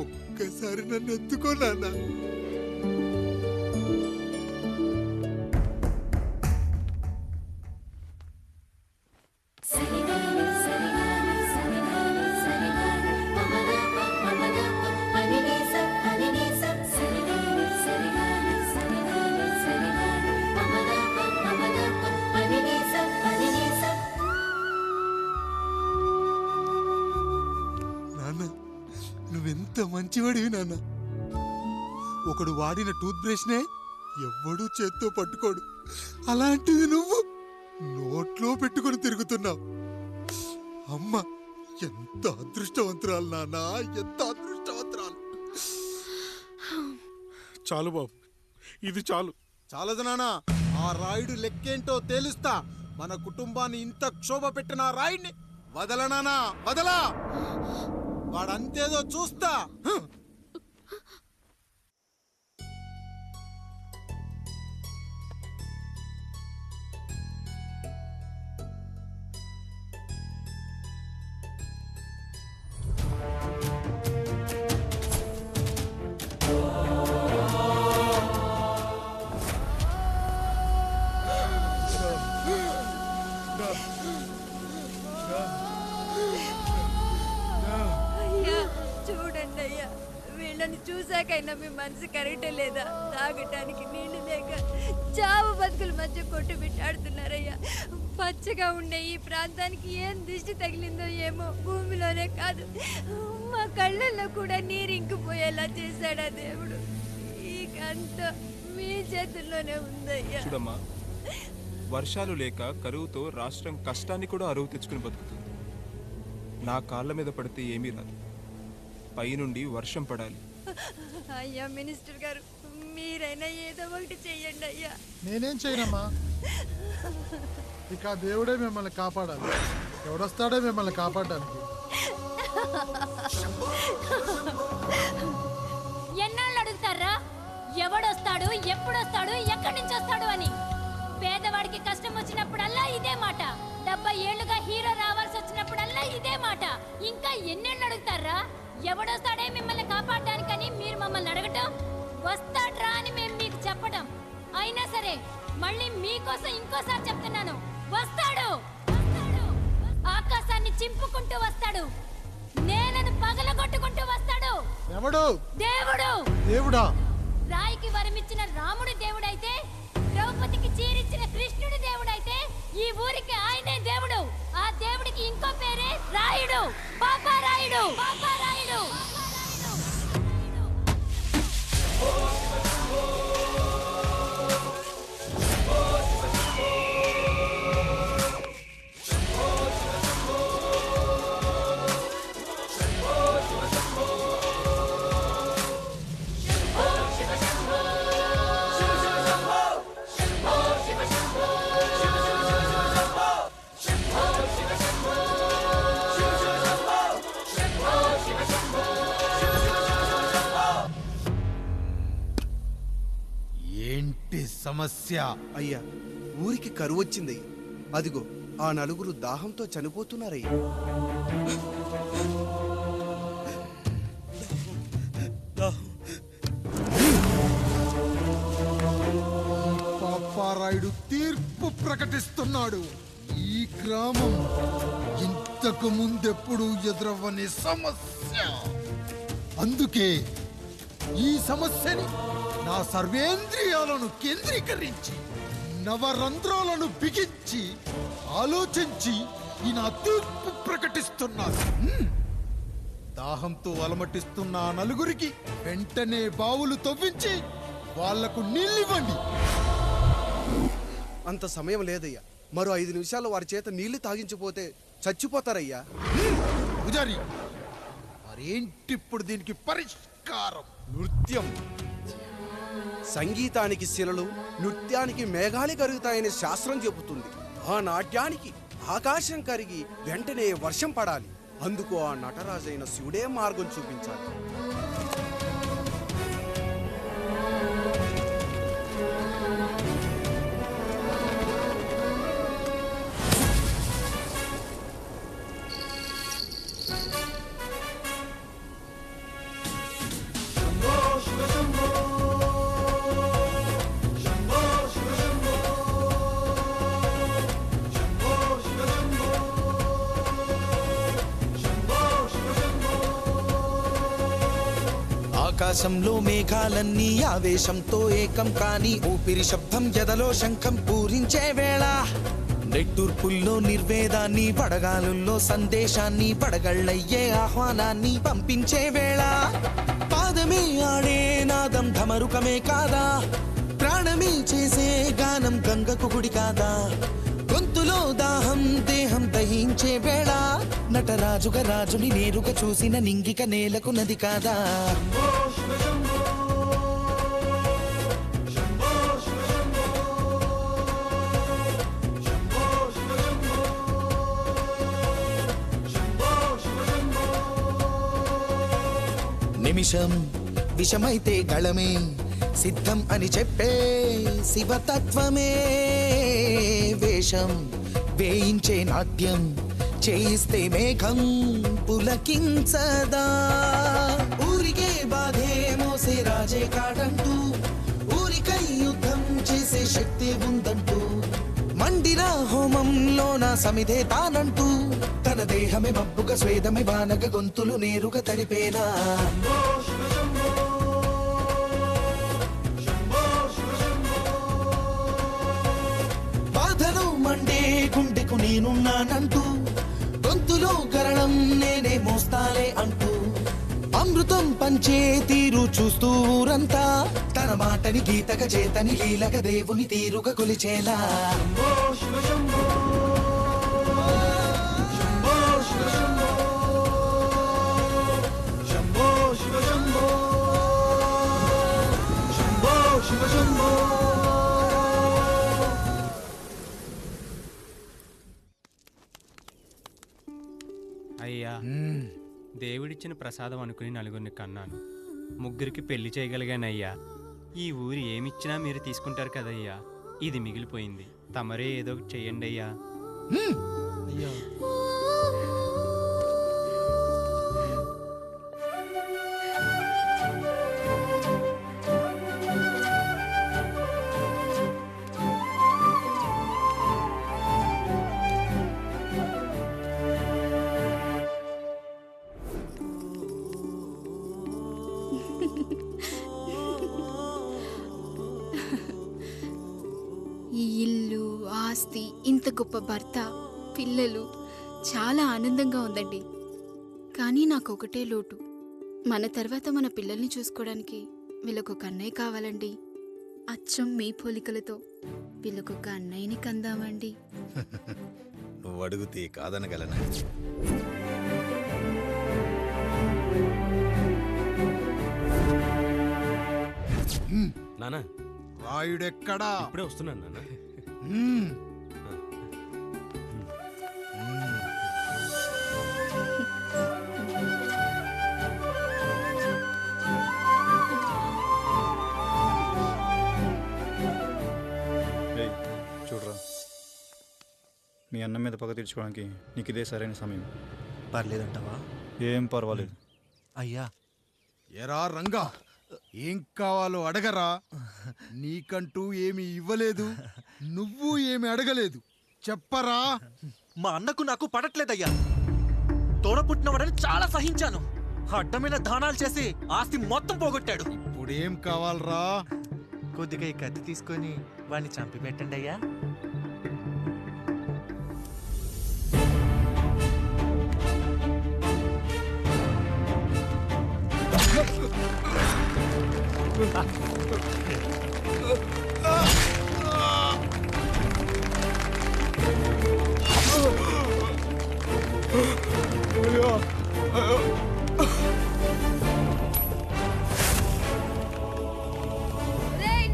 ఒక్కసారి నన్ను ఎత్తుకో నాన్న. నువ్వెంత మంచివాడివి నాన్న. ఒకడు వాడిన టూత్ బ్రష్నే ఎవ్వడూ చేత్తో పట్టుకోడు. అలాంటిది నువ్వు నోట్లో పెట్టుకుని తిరుగుతున్నావు. అమ్మ ఎంత అదృష్టవంతురాలు నాన్న, ఎంత అదృష్టవంతురాలు. చాలు బాబు, ఇది చాలు. చాలదు నాన్న, ఆ రాయుడు లెక్కేంటో తేలుస్తా. మన కుటుంబాన్ని ఇంత క్షోభ పెట్టిన ఆ రాయుడిని వదలనానా, వదలా. వాడంతేదో చూస్తా. చూడండి అయ్యా, వీళ్ళని చూసాకైనా మీ మనసు కరెక్టే లేదా? తాగటానికి నీళ్లు లేక చావు బతుకుల మధ్య కొట్టు బిట్టాడుతున్నారయ్యా. పచ్చగా ఉండే ఈ ప్రాంతానికి ఏం దిష్టి తగిలిందో ఏమో. భూమిలోనే కాదు, మా కళ్ళల్లో కూడా నీరు ఇంకిపోయేలా చేశాడా దేవుడు. ఈ కంత మీ చేతుల్లోనే ఉందయ్యా. చూడమ్మా, వర్షాలు లేక కరువుతో రాష్ట్రం కష్టాన్ని కూడా అరువు తెచ్చుకుని బతుకుతుంది. నా కాళ్ళ మీద పడితే ఏమీ రాదు, పైనుండి వర్షం పడాలి. అయ్యా మినిస్టర్ గారు, మీరైనా ఏదో ఒకటి చెయ్యండి అయ్యా. నేనేం చేయనమ్మా, ఇక దేవుడే మిమ్మల్ని కాపాడాలి. ఎవడొస్తాడో మిమ్మల్ని కాపాడడానికి. ఎన్నాళ్ళు అడుగుతారా ఎవడొస్తాడు, ఎప్పుడొస్తాడు, ఎక్కడి నుంచి వస్తాడు అని? పేదవాడికి కష్టం వచ్చినప్పుడల్లా ఇదే మాట. 70 ఏళ్లుగా హీరో రావాల్సి వచ్చినప్పుడల్లా ఇదే మాట. ఇంకా ఎన్నేళ్ళు అడుగుతారా? ఎవడొస్తాడే మిమ్మల్ని కాపాడడానికని మీరు మమ్మల్ని అడగటం, వస్తాడ్రా అని మేము మీకు చెప్పడం. అయినా సరే మళ్ళీ మీకోసం ఇంకోసారి చెప్తున్నాను, వస్తాడు. ఆకాశాన్ని చింపుకుంటూ వస్తాడు, నేలను పగలగొట్టుకుంటూ వస్తాడు. ఎవడు? దేవుడు. దేవుడా? రాయికి వరమిచ్చిన రాముడి దేవుడైతే, ద్రౌపదికి చీరిచ్చిన కృష్ణుడి దేవుడైతే, ఈ ఊరికి ఆయనే దేవుడు. ఆ దేవుడికి ఇంకో పేరే రాయుడు, పాపారాయుడు. పాపారాయుడు. ఏంటి సమస్య? అయ్యా, ఊరికి కరువు వచ్చిందయ్యా. అదిగో ఆ నలుగురు దాహంతో చనిపోతున్నారయ్యా. పాపారాయుడు తీర్పు ప్రకటిస్తున్నాడు. ఈ గ్రామం ఇంతకు ముందెప్పుడు ఎదురవ్వని సమస్య. అందుకే ఈ సమస్యని నా సర్వేంద్రియాలను కేంద్రీకరించి, నవరంధ్రాలను బిగించి ఆలోచించి ఈ నా తీర్పు ప్రకటిస్తున్నాను. దాహంతో అలమటిస్తున్న ఆ నలుగురికి వెంటనే బావులు తవ్వించి వాళ్లకు నీళ్ళివ్వండి. అంత సమయం లేదయ్యా. మరో 5 నిమిషాల్లో వారి చేత నీళ్లు తాగించిపోతే చచ్చిపోతారయ్యా. పూజారి, మరేంటిప్పుడు దీనికి పరిష్కారం? నృత్యం. సంగీతానికి శిలలు, నృత్యానికి మేఘాలు కరుగుతాయని శాస్త్రం చెబుతుంది. ఆ నాట్యానికి ఆకాశం కరిగి వెంటనే వర్షం పడాలి. అందుకు ఆ నటరాజైన శివుడే మార్గం చూపించాలి. ఆకాశంలో మేఘాలన్నీ ఆవేశంతో ఏకం కాని ఊపిరి శబ్దం ఎదలో శంఖం పూరించే వేళ, నెట్టూర్పుల్లో నిర్వేదాన్ని, పడగాలుల్లో సందేశాన్ని, పడగళ్ళయ్యే ఆహ్వానాన్ని పంపించే వేళ, పాదమే ఆడే నాదం ఢమరుకమే కాదా, ప్రాణమే చేసే గానం గంగకు గుడి కాదా, గొంతులో దాహం దేహం దహించే వేళ, నటరాజుగా రాజుని నేరుగా చూసిన నింగిక నేలకు నది కాదా. నిమిషం విషమైతే గళమే సిద్ధం అని చెప్పే శివతత్వమే, వేషం వేయించే నాట్యం చేయిస్తే మేఘం పులకించదా, ఊరికే బాధే మోసే రాజే కాడంటూ, ఊరికై యుద్ధం చేసే శక్తి ఉందంటూ, మండిన హోమంలో నా సమిధే తానంటూ, తన దేహమే మబ్బుగా స్వేదమే బానగ గొంతులు నేరుగా తడిపేనా. బాధను మండే గుండెకు నేనున్నానంటూ, గొంతులో గరళం నేనే మోస్తాలే అంటూ, అమృతం పంచే తీరు చూస్తూ ఊరంతా, తన మాటని గీతగా చేతని లీలగా దేవుని తీరుగా కొలిచేలా. అయ్యా, దేవుడిచ్చిన ప్రసాదం అనుకుని నలుగురిని కన్నాను, ముగ్గురికి పెళ్లి చేయగలిగానయ్యా. ఈ ఊరు ఏమిచ్చినా మీరు తీసుకుంటారు కదయ్యా, ఇది మిగిలిపోయింది, తమరే ఏదో ఒకటి చెయ్యండి అయ్యా. అయ్యా ఈ ఇల్లు, ఆస్తి, ఇంత గొప్ప భర్త, పిల్లలు చాలా ఆనందంగా ఉందండి. కానీ నాకు ఒకటే లోటు. మన తర్వాత మన పిల్లల్ని చూసుకోవడానికి వీళ్ళకొక అన్నయ్య కావాలండి. అచ్చం మీ పోలికలతో వీళ్ళకొక అన్నయ్యని కందామండి. నువ్వు అడిగితే కాదనగలనా? నానా రాయుడెక్కడా? ఇప్పుడే వస్తున్నాను నాన్న. చూడరా, మీ అన్నం మీద పగ తీర్చుకోవడానికి నీకు ఇదే సరైన సమయం. పర్లేదంటావా? ఏం పర్వాలేదు. అయ్యా. ఎరా రంగా, ఏం కావాలో అడగరా. నీకంటూ ఏమి ఇవ్వలేదు, నువ్వు ఏమి అడగలేదు. చెప్పరా. మా అన్నకు నాకు పడట్లేదయ్యా. తోడ పుట్టినవాడని చాలా సహించాను. అడ్డమైన దానాలు చేసి ఆస్తి మొత్తం పోగొట్టాడు. ఇప్పుడేం కావాలరా? కొద్దిగా ఈ కత్తి తీసుకొని వాడిని చంపి పెట్టండి అయ్యా.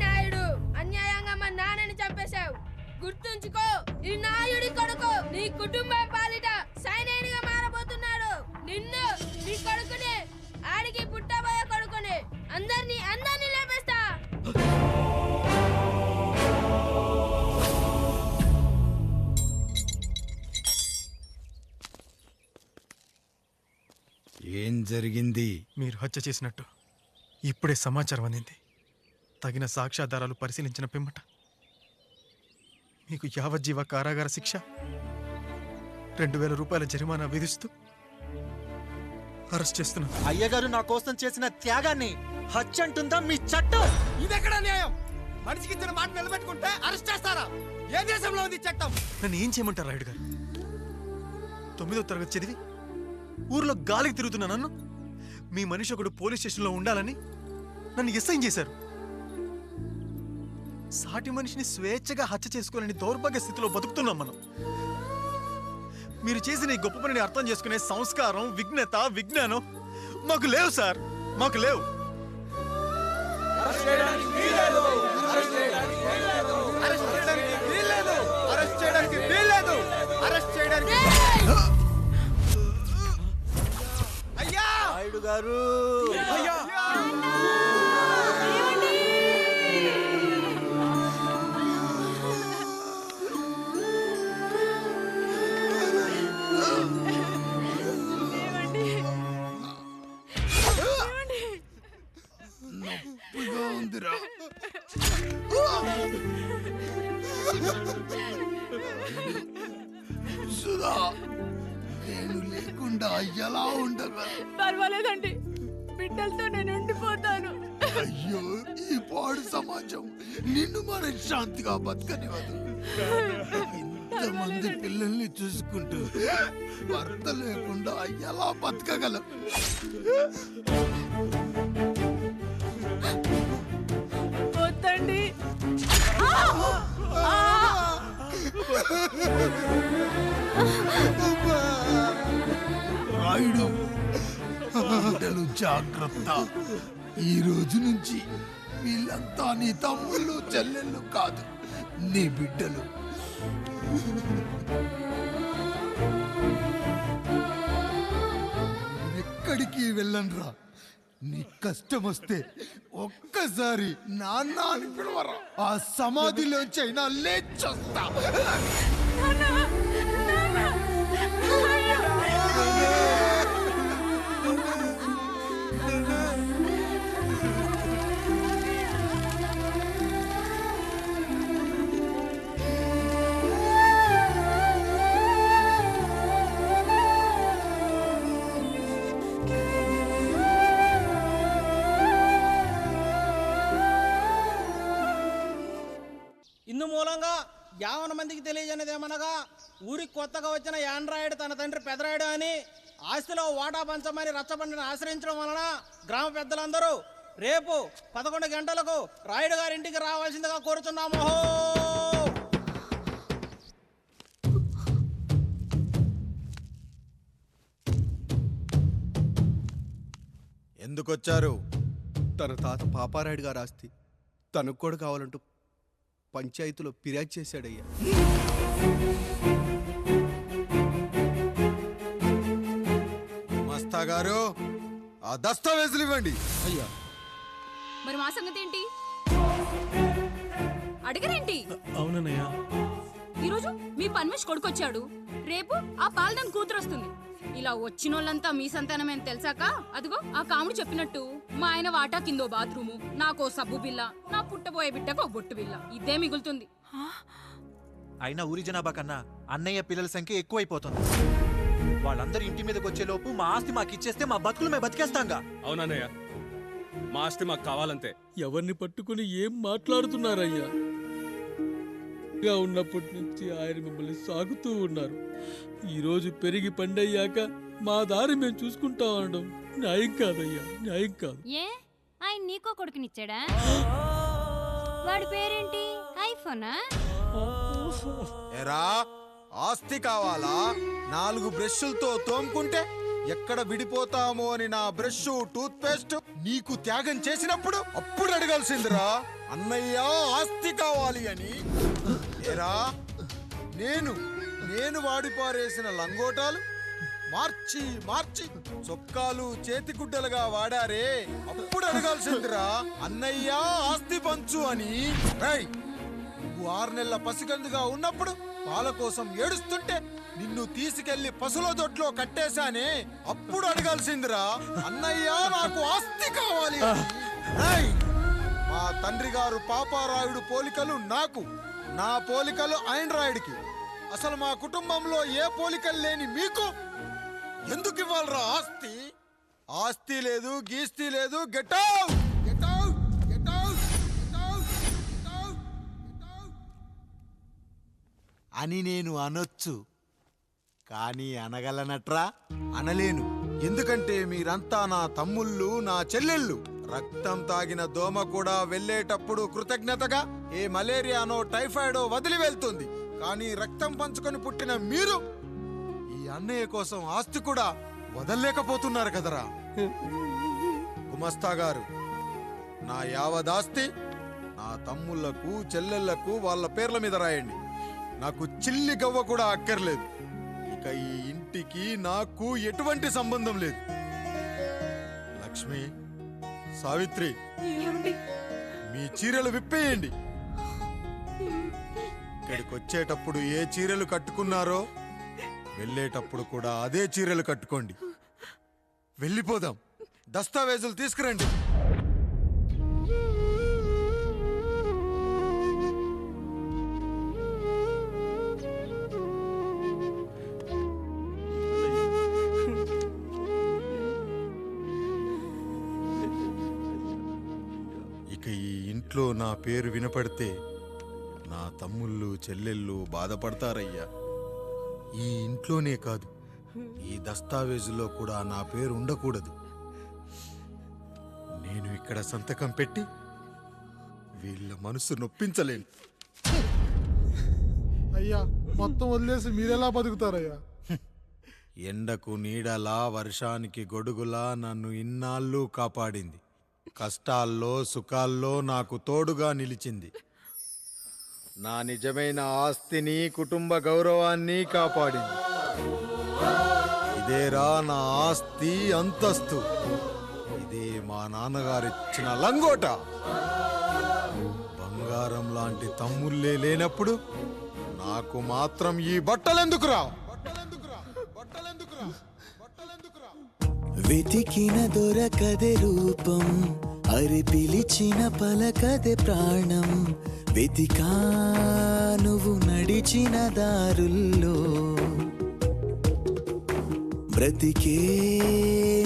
నాయుడు, అన్యాయంగా మా నాన్నని చంపేశావు. గుర్తుంచుకో, ఈ నాయుడి కొడుకు నీ కుటుంబం పాలిట సైనికుడిగా మారబోతున్నాడు. నిన్ను, నీ కొడుకుని, ఆడికి పుట్టబోయే కొడుకుని అందరినీ లేపేస్తా. ఏం జరిగింది? మీరు హత్య చేసినట్టు ఇప్పుడే సమాచారం అందింది. తగిన సాక్ష్యాధారాలు పరిశీలించిన పిమ్మట మీకు యావజ్జీవ కారాగార శిక్ష, 2000 రూపాయల జరిమానా విధిస్తూ అరెస్ట్ చేస్తున్నాను. అయ్యగారు నా కోసం చేసిన త్యాగాన్ని హత్య అంటుందా మీ చట్టం? ఇదెక్కడ న్యాయం? మనిషికి ఇచ్చిన మాట నిలబెట్టుకుంటే అరెస్ట్ చేస్తారా? ఏ దేశంలో ఉంది చట్టం? నన్ను ఏం చేయమంటారు రాయుడు గారు? 9వ తరగతి చదివి ఊర్లో గాలికి తిరుగుతున్నా నన్ను మీ మనిషి ఒకడు పోలీస్ స్టేషన్లో ఉండాలని నన్ను ఎస్ఐ చేశారు. సాటి మనిషిని స్వేచ్ఛగా హత్య చేసుకోలేని దౌర్భాగ్య స్థితిలో బతుకుతున్నాం మనం. మీరు చేసిన ఈ గొప్ప పనిని అర్థం చేసుకునే సంస్కారం, విజ్ఞత, విజ్ఞానం మాకు లేవు సార్, మాకు లేవు. నాయుడు గారు, నొప్పిగా ఉందిరా. సుధా, నేను లేకుండా ఎలా ఉండగలను? పర్వాలేదండి, బిడ్డలతో నేను ఉండిపోతాను. అయ్యో, ఈ పాడు సమాజం నిన్ను మనశ్శాంతిగా బతకనివ్వదు. ఇంతమంది పిల్లల్ని చూసుకుంటూ భర్త లేకుండా ఎలా బతకగలం? వద్దండి. రాయుడు, బిడ్డలు జాగ్రత్త. ఈ రోజు నుంచి వీళ్ళంతా నీ తమ్ముళ్ళు, చెల్లెళ్ళు కాదు, నీ బిడ్డలు. ఎక్కడికి వెళ్ళనురా. నీ కష్టం వస్తే ఒక్కసారి నాన్న అని పిలవరా. ఆ సమాధిలోంచి అయినా లేచొస్తా. ఇందు మూలంగా 50 మందికి తెలియజేయనిదేమనగా ఊరికి కొత్తగా వచ్చిన యాండ్రాయిడ్ తన తండ్రి పెదరాయుడు అని ఆస్తిలో వాటా పంచమని రచ్చబండిని ఆశ్రయించడం వలన గ్రామ పెద్దలందరూ రేపు 11 గంటలకు రాయుడు గారి ఇంటికి రావాల్సిందిగా కోరుచున్నాము. ఎందుకొచ్చారు? తన తాత పాపారాయుడు గారు ఆస్తి తనకు కూడా కావాలంటూ పంచాయతీలో ఫిర్యాదు చేశాడయ్యా. మస్తా గారు ఆ దస్తావేజులు ఇవ్వండి. అయ్యా మరి మా సంగతి ఏంటి? అడగరేంటి? అవునన్నయ్యా. ఈరోజు మీ పన్మేష్ కొడుకొచ్చాడు, రేపు ఆ పాల్దాన్ కూతురు వస్తుంది. ఇలా వచ్చినోళ్ళంతా మీ సంతానమని తెలిసాక అదిగో ఆ కాముడు చెప్పినట్టు మా ఆయన వాటా కిందో బాత్రూము, నాకో సబ్బు బిల్ల, నా పుట్టబోయే బిడ్డకో బొట్టు బిల్ల, ఇదే మిగులుతుంది. అయినా ఊరి జనాభా కన్నా అన్నయ్య పిల్లల సంఖ్య ఎక్కువైపోతుంది. వాళ్ళందరూ ఇంటి మీదకి వచ్చే లోపు మా ఆస్తి మాకు ఇచ్చేస్తే మా బతుకులు మేము బతికేస్తాంగా. అవునన్నయ్య, మా ఆస్తి మాకు కావాలంతే. ఎవరిని పట్టుకుని ఏం మాట్లాడుతున్నారయ్యా? ఉన్నప్పటి నుంచి ఆయన మిమ్మల్ని సాగుతూ ఉన్నారు. ఈరోజు పెరిగి పండయ్యాక మా దారి మేము చూసుకుంటా అనడం న్యాయం కాదయ్యా, న్యాయం కాదు. ఏ ఆయన నీకో కొడుకునిచ్చాడా? వాడి పేరేంటి? ఐఫోనా? ఎరా ఆస్తి కావాలా? 4 బ్రష్లతో తోముకుంటే ఎక్కడ విడిపోతామో అని నా బ్రష్ టూత్ పేస్ట్ నీకు త్యాగం చేసినప్పుడు అప్పుడు అడగాల్సిందిరా అన్నయ్య ఆస్తి కావాలి అని. ఎరా నేను వాడిపారేసిన లంగోటాలు మార్చి మార్చి చొక్కాలు చేతిగుడ్డలుగా వాడారే, అప్పుడు అడగాల్సిందిరా అన్నయ్య ఆస్తి పంచు అని. నువ్వు 6 నెలల పసికందుగా ఉన్నప్పుడు పాల కోసం ఏడుస్తుంటే నిన్ను తీసుకెళ్లి పశువుల దొడ్లో కట్టేశానే, అప్పుడు అడగాల్సిందిరా అన్నయ్య నాకు ఆస్తి కావాలి. మా తండ్రి గారు పాపారాయుడు పోలికలు నాకు, నా పోలికలు ఆండ్రాయిడ్కి. అసలు మా కుటుంబంలో ఏ పోలికలు లేని మీకు ఎందుకు ఇవ్వాలరా ఆస్తి? ఆస్తి లేదు, గీస్తి లేదు. Get out, get out, get out, get out, get out అని నేను అనొచ్చు, కానీ అనగలనట్రా? అనలేను. ఎందుకంటే మీరంతా నా తమ్ముళ్ళు, నా చెల్లెళ్ళు. రక్తం తాగిన దోమ కూడా వెళ్ళేటప్పుడు కృతజ్ఞతగా ఏ మలేరియానో టైఫాయిడో వదిలి వెళ్తుంది. కానీ రక్తం పంచుకొని పుట్టిన మీరు ఈ అన్నయ్య కోసం ఆస్తి కూడా వదల్లేకపోతున్నారు కదరా. గుమస్తా గారు, నా యావదాస్తి నా తమ్ముళ్లకు చెల్లెళ్లకు వాళ్ళ పేర్ల మీద రాయండి. నాకు చిల్లి గవ్వ కూడా అక్కర్లేదు. ఇక ఈ ఇంటికి నాకు ఎటువంటి సంబంధం లేదు. లక్ష్మి, సావిత్రి, మీ చీరలు విప్పేయండి. ఇక్కడికి వచ్చేటప్పుడు ఏ చీరలు కట్టుకున్నారో వెళ్ళేటప్పుడు కూడా అదే చీరలు కట్టుకోండి. వెళ్ళిపోదాం. దస్తావేజులు తీసుకురండి. ఇక ఈ ఇంట్లో నా పేరు వినపడితే నా తమ్ముళ్ళు చెల్లెళ్ళు బాధపడతారయ్యా. ఈ ఇంట్లోనే కాదు, ఈ దస్తావేజులో కూడా నా పేరు ఉండకూడదు. నేను ఇక్కడ సంతకం పెట్టి వీళ్ళ మనసు నొప్పించలేను. అయ్యా, మొత్తం వదిలేసి మీరెలా బతుకుతారయ్యా? ఎండకు నీడలా, వర్షానికి గొడుగులా నన్ను ఇన్నాళ్ళు కాపాడింది. కష్టాల్లో సుఖాల్లో నాకు తోడుగా నిలిచింది. నా నిజమైన ఆస్తిని, కుటుంబ గౌరవాన్ని కాపాడింది. ఇదేరా నా ఆస్తి, అంతస్తు. ఇదే మా నాన్నగారిచ్చిన లంగోట. బంగారం లాంటి తమ్ముళ్ళే లేనప్పుడు నాకు మాత్రం ఈ బట్టలెందుకురా? వెతికిన దొరకదే రూపం, అరి పిలిచిన పలకదే ప్రాణం. వెతికా నువ్వు నడిచిన దారుల్లో, బ్రతికే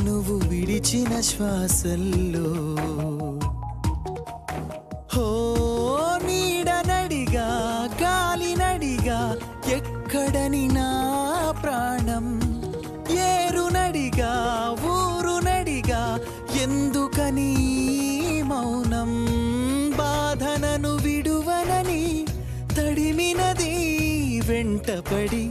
నువ్వు విడిచిన శ్వాసల్లో. హో నీడనడిగా గాలినడిగా ఎక్కడని నా ప్రాణం, ఏరునడిగా ఊరునడిగా ఎందుకని మౌనం. బాధనను విడువనని తడిమినది వెంటపడి.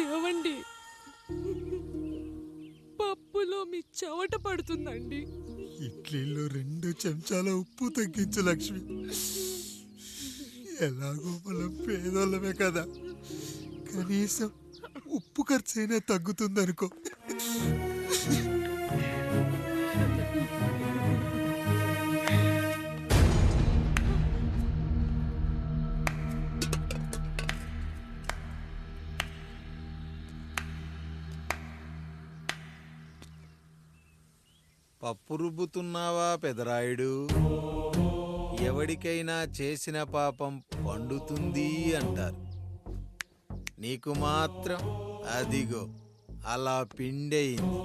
ఏవండి, పప్పులో మీ చెమట పడుతుందండి. ఇడ్లీలో 2 చెంచాల ఉప్పు తగ్గించు లక్ష్మి. ఎలాగో మనం పేదోళ్ళమే కదా, కనీసం ఉప్పు ఖర్చైనా తగ్గుతుందనుకో. పప్పు రుబ్బుతున్నావా పెదరాయుడు? ఎవడికైనా చేసిన పాపం పండుతుంది అంటారు, నీకు మాత్రం అదిగో అలా పిండయింది.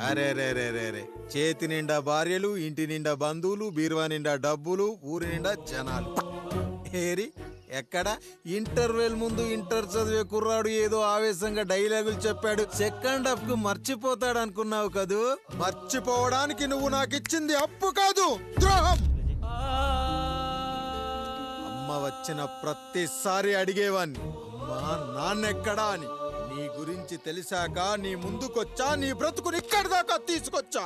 అరే రే రే రే రే, చేతి నిండా భార్యలు, ఇంటి నిండా బంధువులు, బీరువా నిండా డబ్బులు, ఊరి నిండా జనాలు. ఏరి ఎక్కడ ఇంటర్వెల్ ముందు ఇంటర్ చదివే కుర్రాడు ఏదో ఆవేశంగా డైలాగులు చెప్పాడు, సెకండ్ హాఫ్ కు మర్చిపోతాడు అనుకున్నావు కదూ? మర్చిపోవడానికి నువ్వు నాకు ఇచ్చింది అప్పు కాదు, ద్రోహం. అమ్మ వచ్చిన ప్రతిసారి అడిగేవాన్ని, అమ్మా నాన్నెక్కడా అని. నీ గురించి తెలిసాక నీ ముందుకొచ్చా, నీ బ్రతుకుని ఇక్కడి దాకా తీసుకొచ్చా.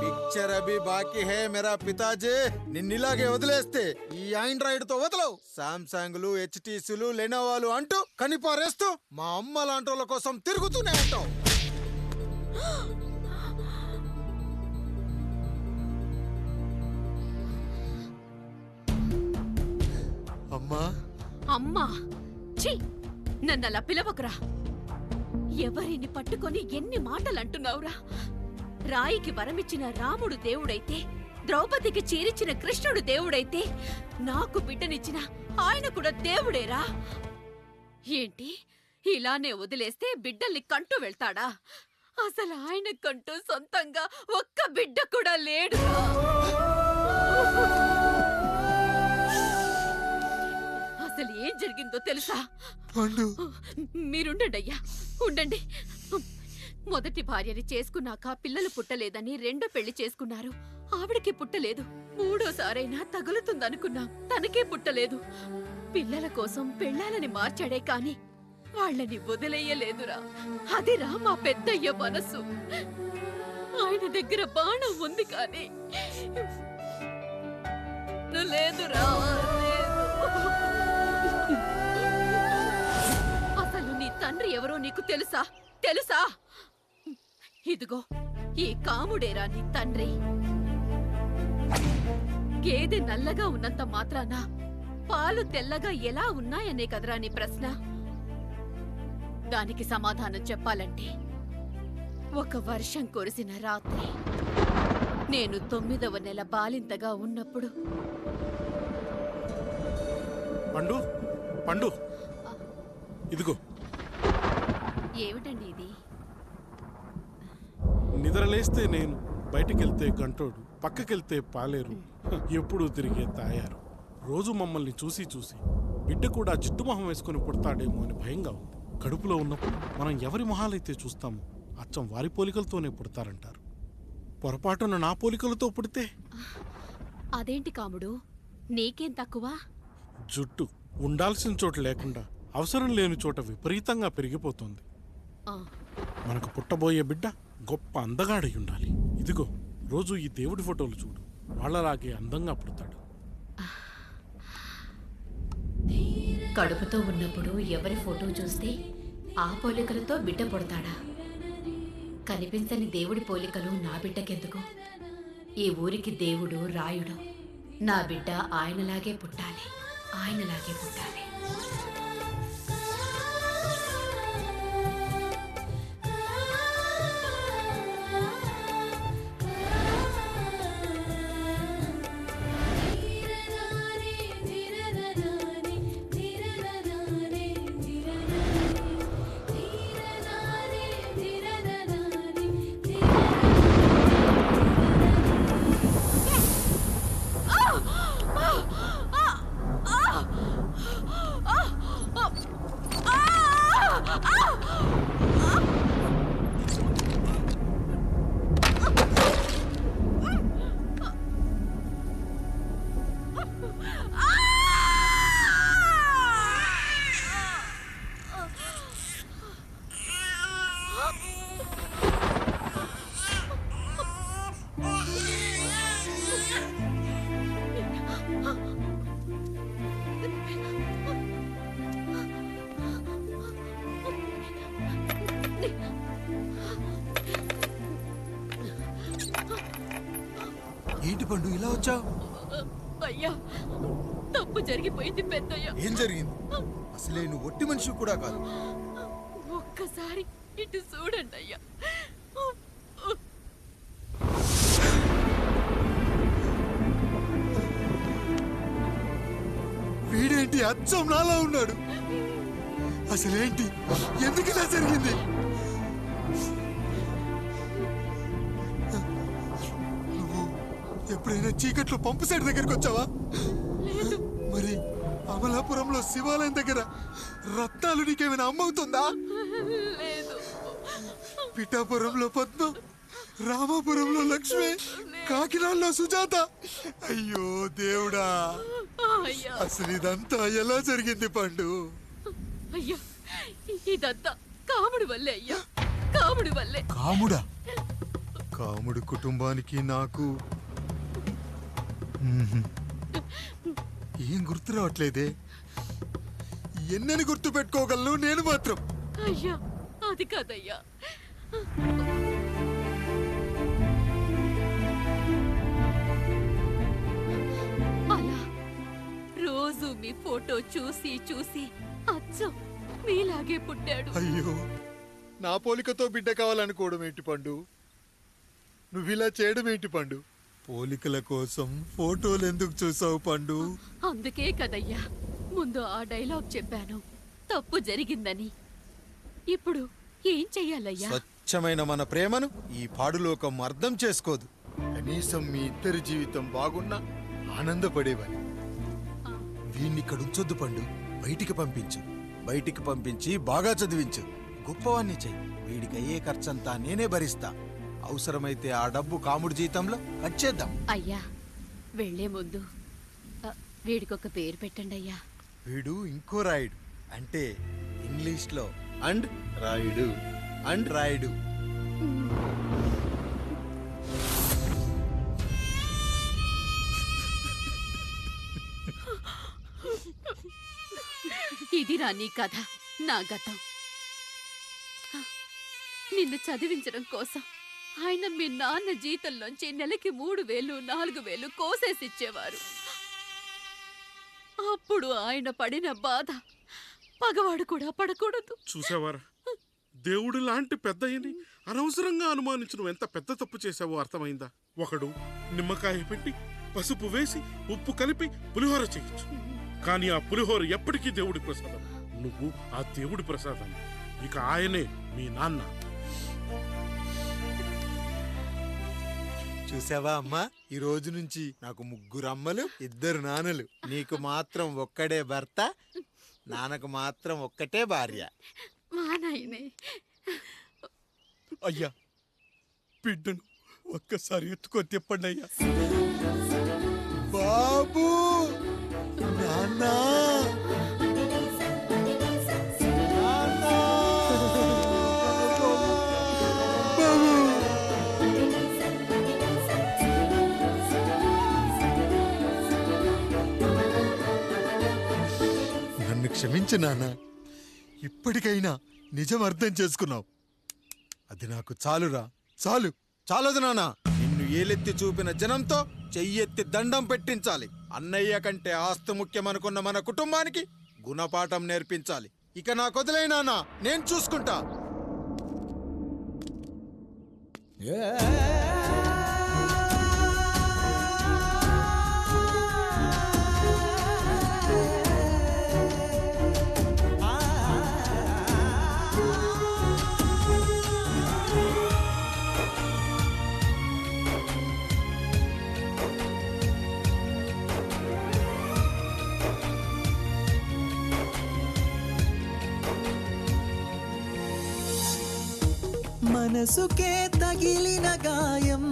పిక్చర్ అభి బాకీ హే మేరా పితాజీ. నిన్నిలాగే వదిలేస్తే ఈ ఆండ్రాయిడ్ తో వదలవు. సామ్సంగ్లు, హెచ్టీసీలు, లెనోవాలు అంటూ కనిపారేస్తూ మా అమ్మ లాంటి వాళ్ళ కోసం తిరుగుతూనే ఉంటావు. అమ్మా అమ్మా, ఛీ, నన్నలా పిలవకురా. ఎవరిని పట్టుకొని ఎన్ని మాటలు అంటున్నావురా? రాయికి వరమిచ్చిన రాముడు దేవుడైతే, ద్రౌపదికి చీరిచ్చిన కృష్ణుడు దేవుడైతే, నాకు బిడ్డనిచ్చిన ఆయన కూడా దేవుడేరా. ఏంటి, ఇలానే వదిలేస్తే బిడ్డల్ని కంటూ వెళ్తాడా? అసలు ఆయన కంటూ సొంతంగా ఒక్క బిడ్డ కూడా లేడురా. అసలు ఏం జరిగిందో తెలుసా? మీరుండండి అయ్యా, ఉండండి. మొదటి భార్యని చేసుకున్నాక పిల్లలు పుట్టలేదని రెండో పెళ్లి చేసుకున్నారు. ఆవిడకి పుట్టలేదు. మూడోసారైనా తగులుతుందనుకున్నాం, తనకే పుట్టలేదు. పిల్లల కోసం పెళ్ళాలని మార్చాడే కాని వాళ్ళని వదిలేయలేదురా. అదిరా మా పెద్దయ్య మనసు. ఆయన దగ్గర బాణం ఉంది కానీ లేదురా. అసలు నీ తండ్రి ఎవరో నీకు తెలుసా? తెలుసా? ఇదిగో ఈ కాముడేరా నీ తండ్రి. గేదె నల్లగా ఉన్నంత మాత్రాన పాలు తెల్లగా ఎలా ఉన్నాయనే కదరా నీ ప్రశ్న. దానికి సమాధానం చెప్పాలంటే, ఒక వర్షం కురిసిన రాత్రి నేను 9వ నెల బాలింతగా ఉన్నప్పుడు. పండు పండు, ఇదిగో. ఏమిటండి ఇది? నిద్రలేస్తే నేను, బయటికెళ్తే గంటోడు, పక్కకెళ్తే పాలేరు, ఎప్పుడూ తిరిగే తాయారు. రోజు మమ్మల్ని చూసి చూసి బిడ్డ కూడా జిడ్డు మొహం వేసుకుని పుడతాడేమో అని భయంగా ఉంది. కడుపులో ఉన్నప్పుడు మనం ఎవరి మొహాలైతే చూస్తామో అచ్చం వారి పోలికలతోనే పుడతారంటారు. పొరపాటున నా పోలికలతో పుడితే? అదేంటి కాముడు, నీకేం తక్కువ? జుట్టు ఉండాల్సిన చోట లేకుండా అవసరం లేని చోట విపరీతంగా పెరిగిపోతుంది. మనకు పుట్టబోయే బిడ్డ గొప్ప అందగాడై ఉండాలి. ఇదిగో రోజు ఈ దేవుడి ఫోటోలు చూడు, వాళ్ళలాగే అందంగా పుడతాడు. కడుపుతో ఉన్నప్పుడు ఎవరి ఫోటో చూస్తే ఆ పోలికలతో బిడ్డ పుడతాడా? కనిపించని దేవుడి పోలికలు నా బిడ్డకెందుకు? ఈ ఊరికి దేవుడు రాయుడు. నా బిడ్డ ఆయనలాగే పుట్టాలి, ఆయనలాగే పుట్టాలి. ఏంటి పండు ఇలా వచ్చావు? అయ్యా, తప్పు జరిగిపోయింది పెద్దయ్యా. ఏం జరిగింది? అసలే నువ్వు ఒట్టి మనిషి కూడా కాదు. ఒక్కసారి ఇటు చూడండి అయ్యా. వీడేంటి అచ్చం నాలా ఉన్నాడు? అసలేంటి, ఎందుకు ఇలా జరిగింది? నువ్వు ఎప్పుడైనా చీకట్లో పంపు సైడ్ దగ్గరికి వచ్చావా? మరి అమలాపురంలో శివాలయం దగ్గర రత్నాలు నీకేమైనా అమ్మవుతుందా? పిఠాపురంలో పద్మ, రామాపురంలో లక్ష్మి, కాకినాడలో సుజాత. అయ్యో దేవుడా, అసలు ఇదంతా ఎలా జరిగింది పండు? అయ్యా, ఇదంతా కాముడి వల్లే అయ్యా, కాముడి వల్లే. కాముడా? కాముడు కుటుంబానికి నాకు ఏం గుర్తు రావట్లేదే. ఎన్నని గుర్తు పెట్టుకోగలను నేను మాత్రం? అయ్యా, అది కాదయ్యా. అలా రోజు మీ ఫోటో చూసి చూసి అచ్చం మీలాగే పుట్టాడు. అయ్యో, నా పోలికతో బిడ్డ కావాలనుకోవడం ఏంటి పండు? నువ్విలా చేయడం ఏంటి పండు? పోలికల కోసం ఫోటోలు ఎందుకు చూసావు పండు? అందుకే కదయ్యా ముందు ఆ డైలాగ్ చెప్పాను, తప్పు జరిగిందని. ఇప్పుడు ఏం చెయ్యాలయ్యా? స్వచ్ఛమైన మన ప్రేమను ఈ పాడులోకం అర్థం చేసుకోదు. కనీసం మీ ఇద్దరి జీవితం బాగున్నా ఆనందపడేవాని. వీణ్ణి ఇక్కడ ఉంచొద్దు పండు, బయటికి పంపించు. బయటికి పంపించి బాగా చదివించు, గొప్పవాణ్ణి చెయ్యి. వీడికి అయ్యే ఖర్చంతా నేనే భరిస్తా. అవసరమైతే ఆ డబ్బు కాముడి జీతంలో వచ్చేద్దాం. అయ్యా, వెళ్లే ముందు వీడికొక పేరు పెట్టండి అయ్యా. వీడు ఇంకో రాయుడు, అంటే ఇంగ్లీష్లో అండ్ రాయుడు, అండ్ రాయుడు. ఇదిరా నీ కథ, నా గతం. నిన్ను చదివించడం కోసం ఆయన మీ నాన్న జీతంలోంచి నెలకి 3,000, 4,000 కోసేసిచ్చేవారు. అప్పుడు ఆయన పడిన బాధ పగవాడు కూడా పడకూడదు. చూసావారా, దేవుడు లాంటి పెద్దయ్యని అనవసరంగా అనుమానించడం ఎంత పెద్ద తప్పు చేశావో అర్థమైందా? ఒకడు నిమ్మకాయ పెట్టి పసుపు వేసి ఉప్పు కలిపి పులిహోర చేయొచ్చు, కానీ ఆ పులిహోర ఎప్పటికీ దేవుడి ప్రసాదం. నువ్వు ఆ దేవుడి ప్రసాదం, ఇక ఆయనే మీ నాన్న. చూసావా అమ్మా, ఈ రోజు నుంచి నాకు 3 అమ్మలు, 2 నాన్నలు. నీకు మాత్రం ఒక్కడే భర్త, నాన్నకు మాత్రం ఒక్కటే భార్య. మా నాయనే. అయ్యా, బిడ్డను ఒక్కసారి ఎత్తుకొని తిప్పండి అయ్యా. బాబు, నాన్న, నన్ను క్షమించు నాన్న. ఇప్పటికైనా నిజం అర్థం చేసుకున్నావు. అది నాకు చాలురా, చాలు. చాలదు నాన్న. నిన్ను ఏలెత్తి చూపిన జనంతో చెయ్యెత్తి దండం పెట్టించాలి. అన్నయ్య కంటే ఆస్తు ముఖ్యమనుకున్న మన కుటుంబానికి గుణపాఠం నేర్పించాలి. ఇక నాకు వదిలే నాన్న, నేను చూసుకుంటా. మనసుకే తగిలిన గాయం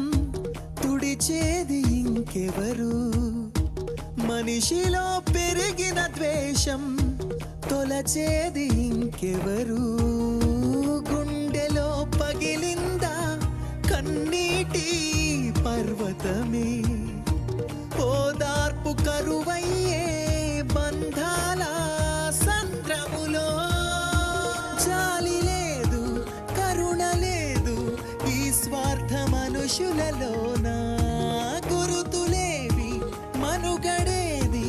తుడిచేది ఇంకెవరు? మనిషిలో పెరిగిన ద్వేషం తొలచేది ఇంకెవరు? గుండెలో పగిలిందా కన్నీటి పర్వతమే, ఓదార్పు కరువయ్యే బంధాల సంద్రములో. జాలి లేదు, కరుణ లేదు ఈ స్వార్థ మనుషులలోన. గురుతులేవి, మనుగడేది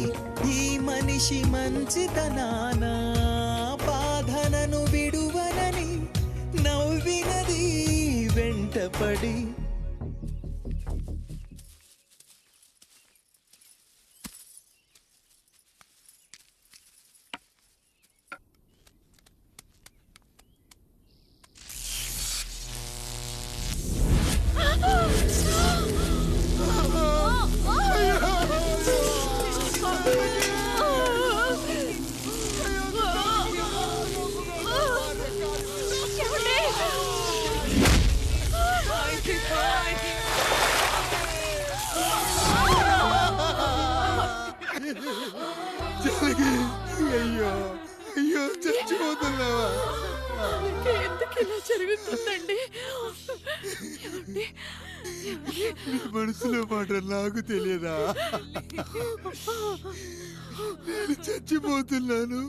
ఈ మనిషి మంచితనాన. బాధనను విడువనని నవ్వినది వెంటపడి. అయ్యో అయ్యో, చచ్చిపోతున్నావా? ఎందుకు ఇలా జరుగుతుందండి? నీ మనసులో మాట నాకు తెలియదా? నేను చచ్చిపోతున్నాను,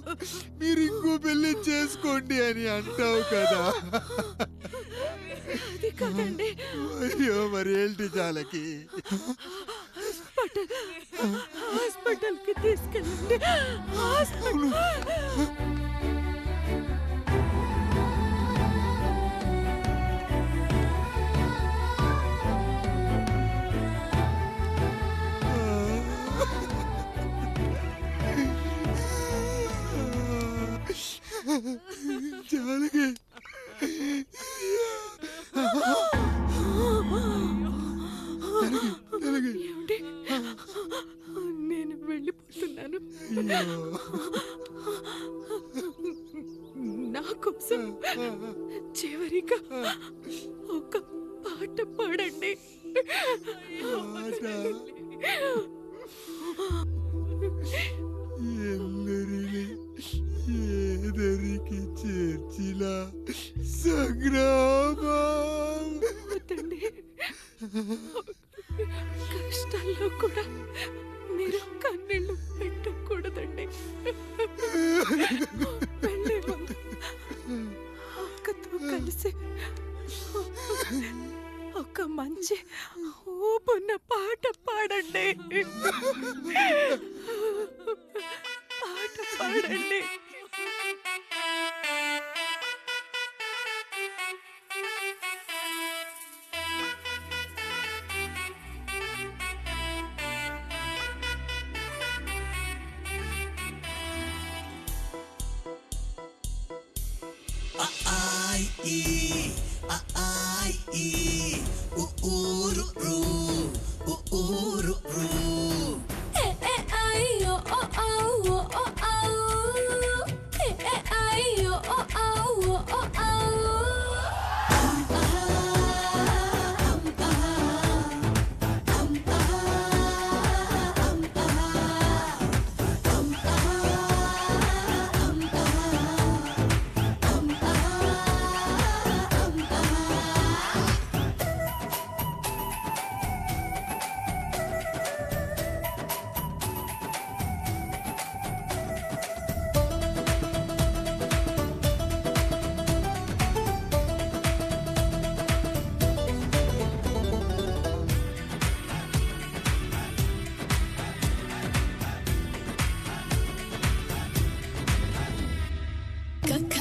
మీరు ఇంకో పెళ్లి చేసుకోండి అని అంటావు కదా. అది కాదండి. అయ్యో, మరి ఏంటి జానకి? హాస్పిటల్కి తీసుకెళ్ళండి. జానకి, నేను వెళ్ళిపోతున్నాను. నా కోసం చివరిగా ఒక పాట పాడండి. ఎల్లరిని ఏదరికి చేర్చిన సంగ్రామం. కష్టాల్లో కూడా మీరు కన్నీళ్ళు పెట్టకూడదండి. వెళ్ళే ముందు అక్కతో కలిసి ఒక మంచి ఊపున్న పాట పాడండి. పాట పాడండి.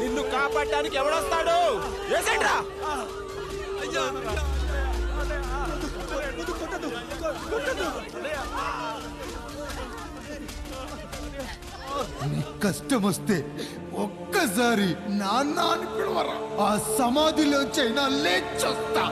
నిన్ను కాపాడడానికి ఎవడొస్తాడు? వేసేట్రా. కష్టం వస్తే ఒక్కసారి నాన్న అని పిలవరా, ఆ సమాధిలోంచైనా లేచొస్తా.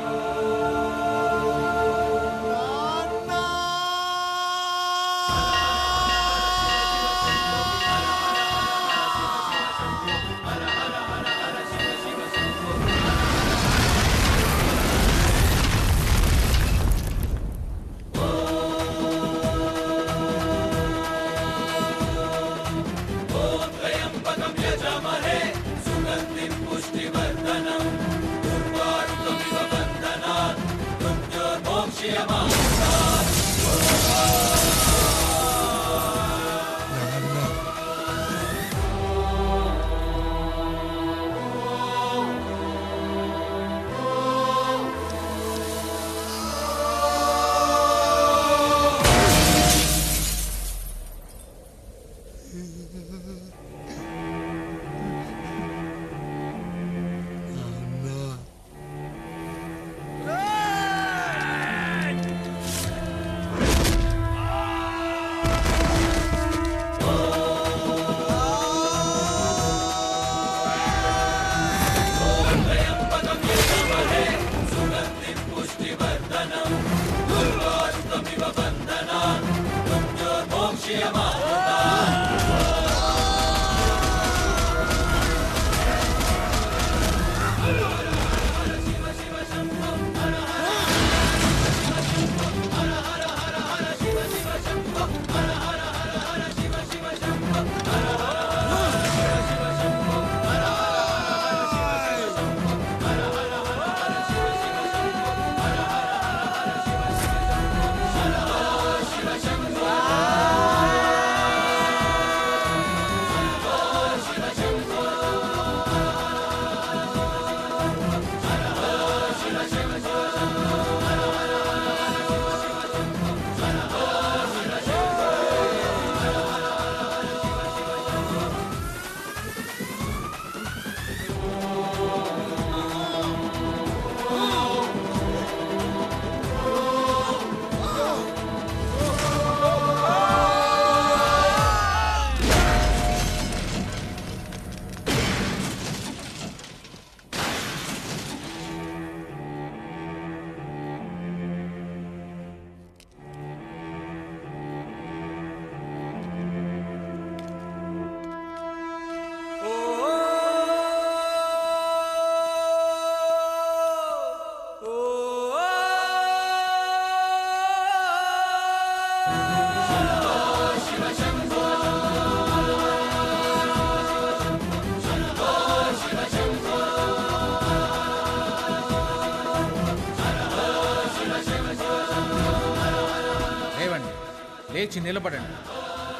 లేచి నిలబడండి,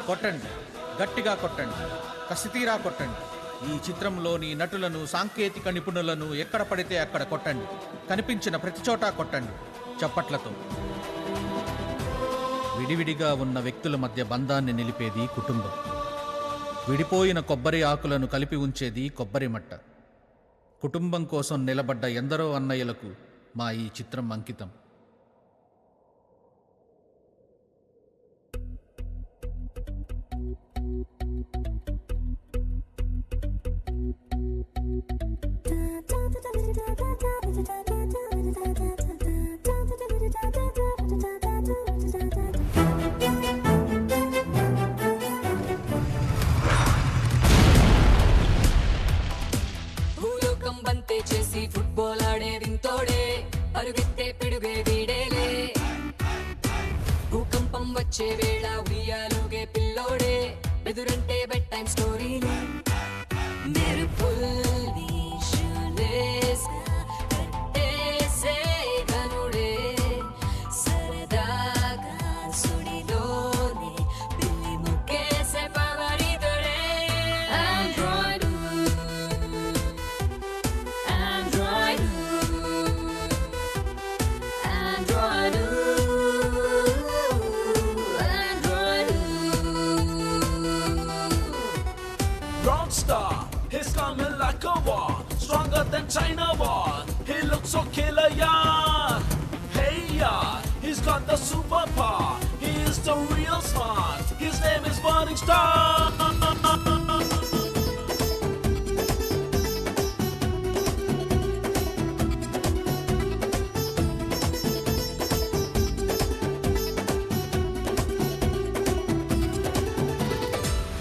కొట్టండి, గట్టిగా కొట్టండి, కసితీరా కొట్టండి. ఈ చిత్రంలోని నటులను, సాంకేతిక నిపుణులను ఎక్కడ పడితే అక్కడ కొట్టండి. కనిపించిన ప్రతి చోట కొట్టండి చప్పట్లతో. విడివిడిగా ఉన్న వ్యక్తుల మధ్య బంధాన్ని నిలిపేది కుటుంబం. విడిపోయిన కొబ్బరి ఆకులను కలిపి ఉంచేది కొబ్బరి మట్ట. కుటుంబం కోసం నిలబడ్డ ఎందరో అన్నయ్యలకు మా ఈ చిత్రం అంకితం. చేసి ఫుట్బాల్ ఆడే వింతోడే, అరుగెత్తే పిడుగే వీడేలే. భూకంపం వచ్చే వేళ ఉయ్యాలుగే పిల్లోడే, ఎదురంటే బెడ్ టైం స్టోరీలే. మెరుపుల్ని షూలేసా కట్టేసే గనుడే, సరదాగా సుడిలోనే పిల్లి ముక్కేసే పవరితుడే. Android China boy, he looks so killer, yeah. Hey, yeah, he's got the superpower. He is the real smart. His name is Burning Star.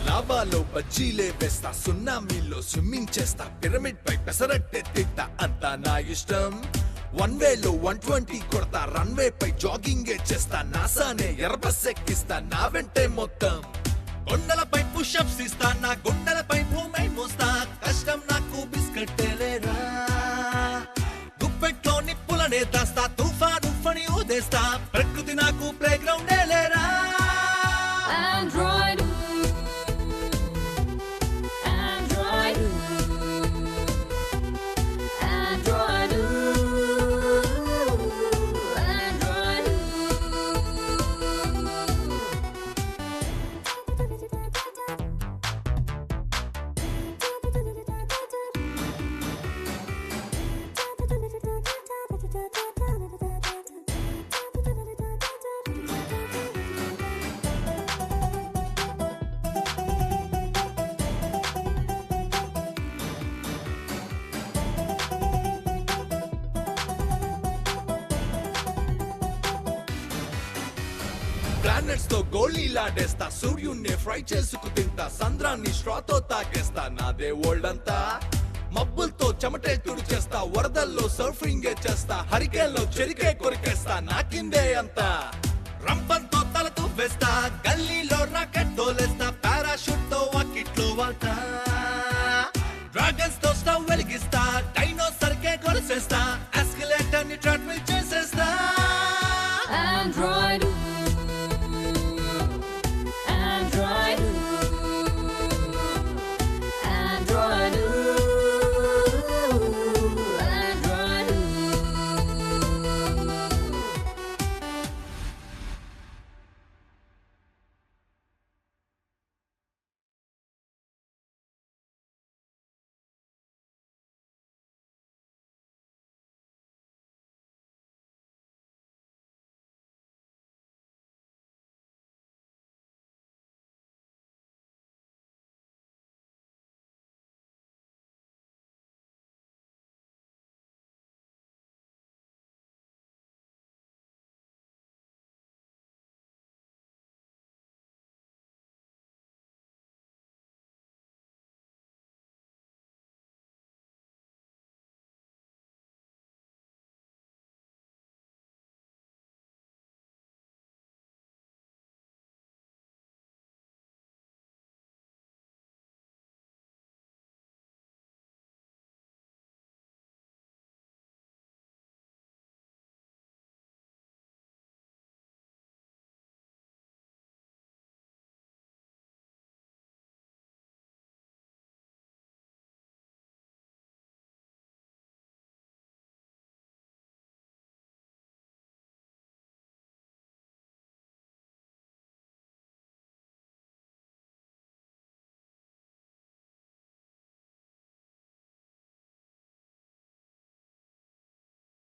లావాలో బజ్జీలే వేస్తా, సున్నామీలో స్విమ్మింగ్ చేస్తా, పిరమిడ్ పై పెసరట్టే తిట్టా, అంతా నా ఇష్టం. 1 వేలో 120 కొడతా, రన్వే పై జాగింగే చేస్తా, నాసానే ఎర్రబస్ ఎక్కిస్తా, నా వెంటే మొత్తం. కొండలపై పుషప్స్ ఇస్తా, నా గుండెలపై భూమై మోస్తా, కష్టం నాకు బిస్కెట్టేలేరా. గుప్పెట్లో నిప్పులనే దాస్తా, తుఫాను ఫణి ఊదేస్తా, ప్రకృతి నాకు ప్లే గ్రౌండే లేరా. Android, Android, Android, Android. Planets తో గోళీలాడేస్తా, సూర్యుణ్ణి ఫ్రై చేసుకు తింటా, సంద్రాన్ని స్ట్రాతో తాగేస్తా, నాదే వరల్డ్ అంతా. మబ్బులతో చెమటే తుడిచేస్తా, వరదల్లో సర్ఫింగే చేస్తా, హరికేన్లో చెరికే కొరికేస్తా, నాకిందే అంతా. రంపంతో తలతో వేస్తా, గల్లీలో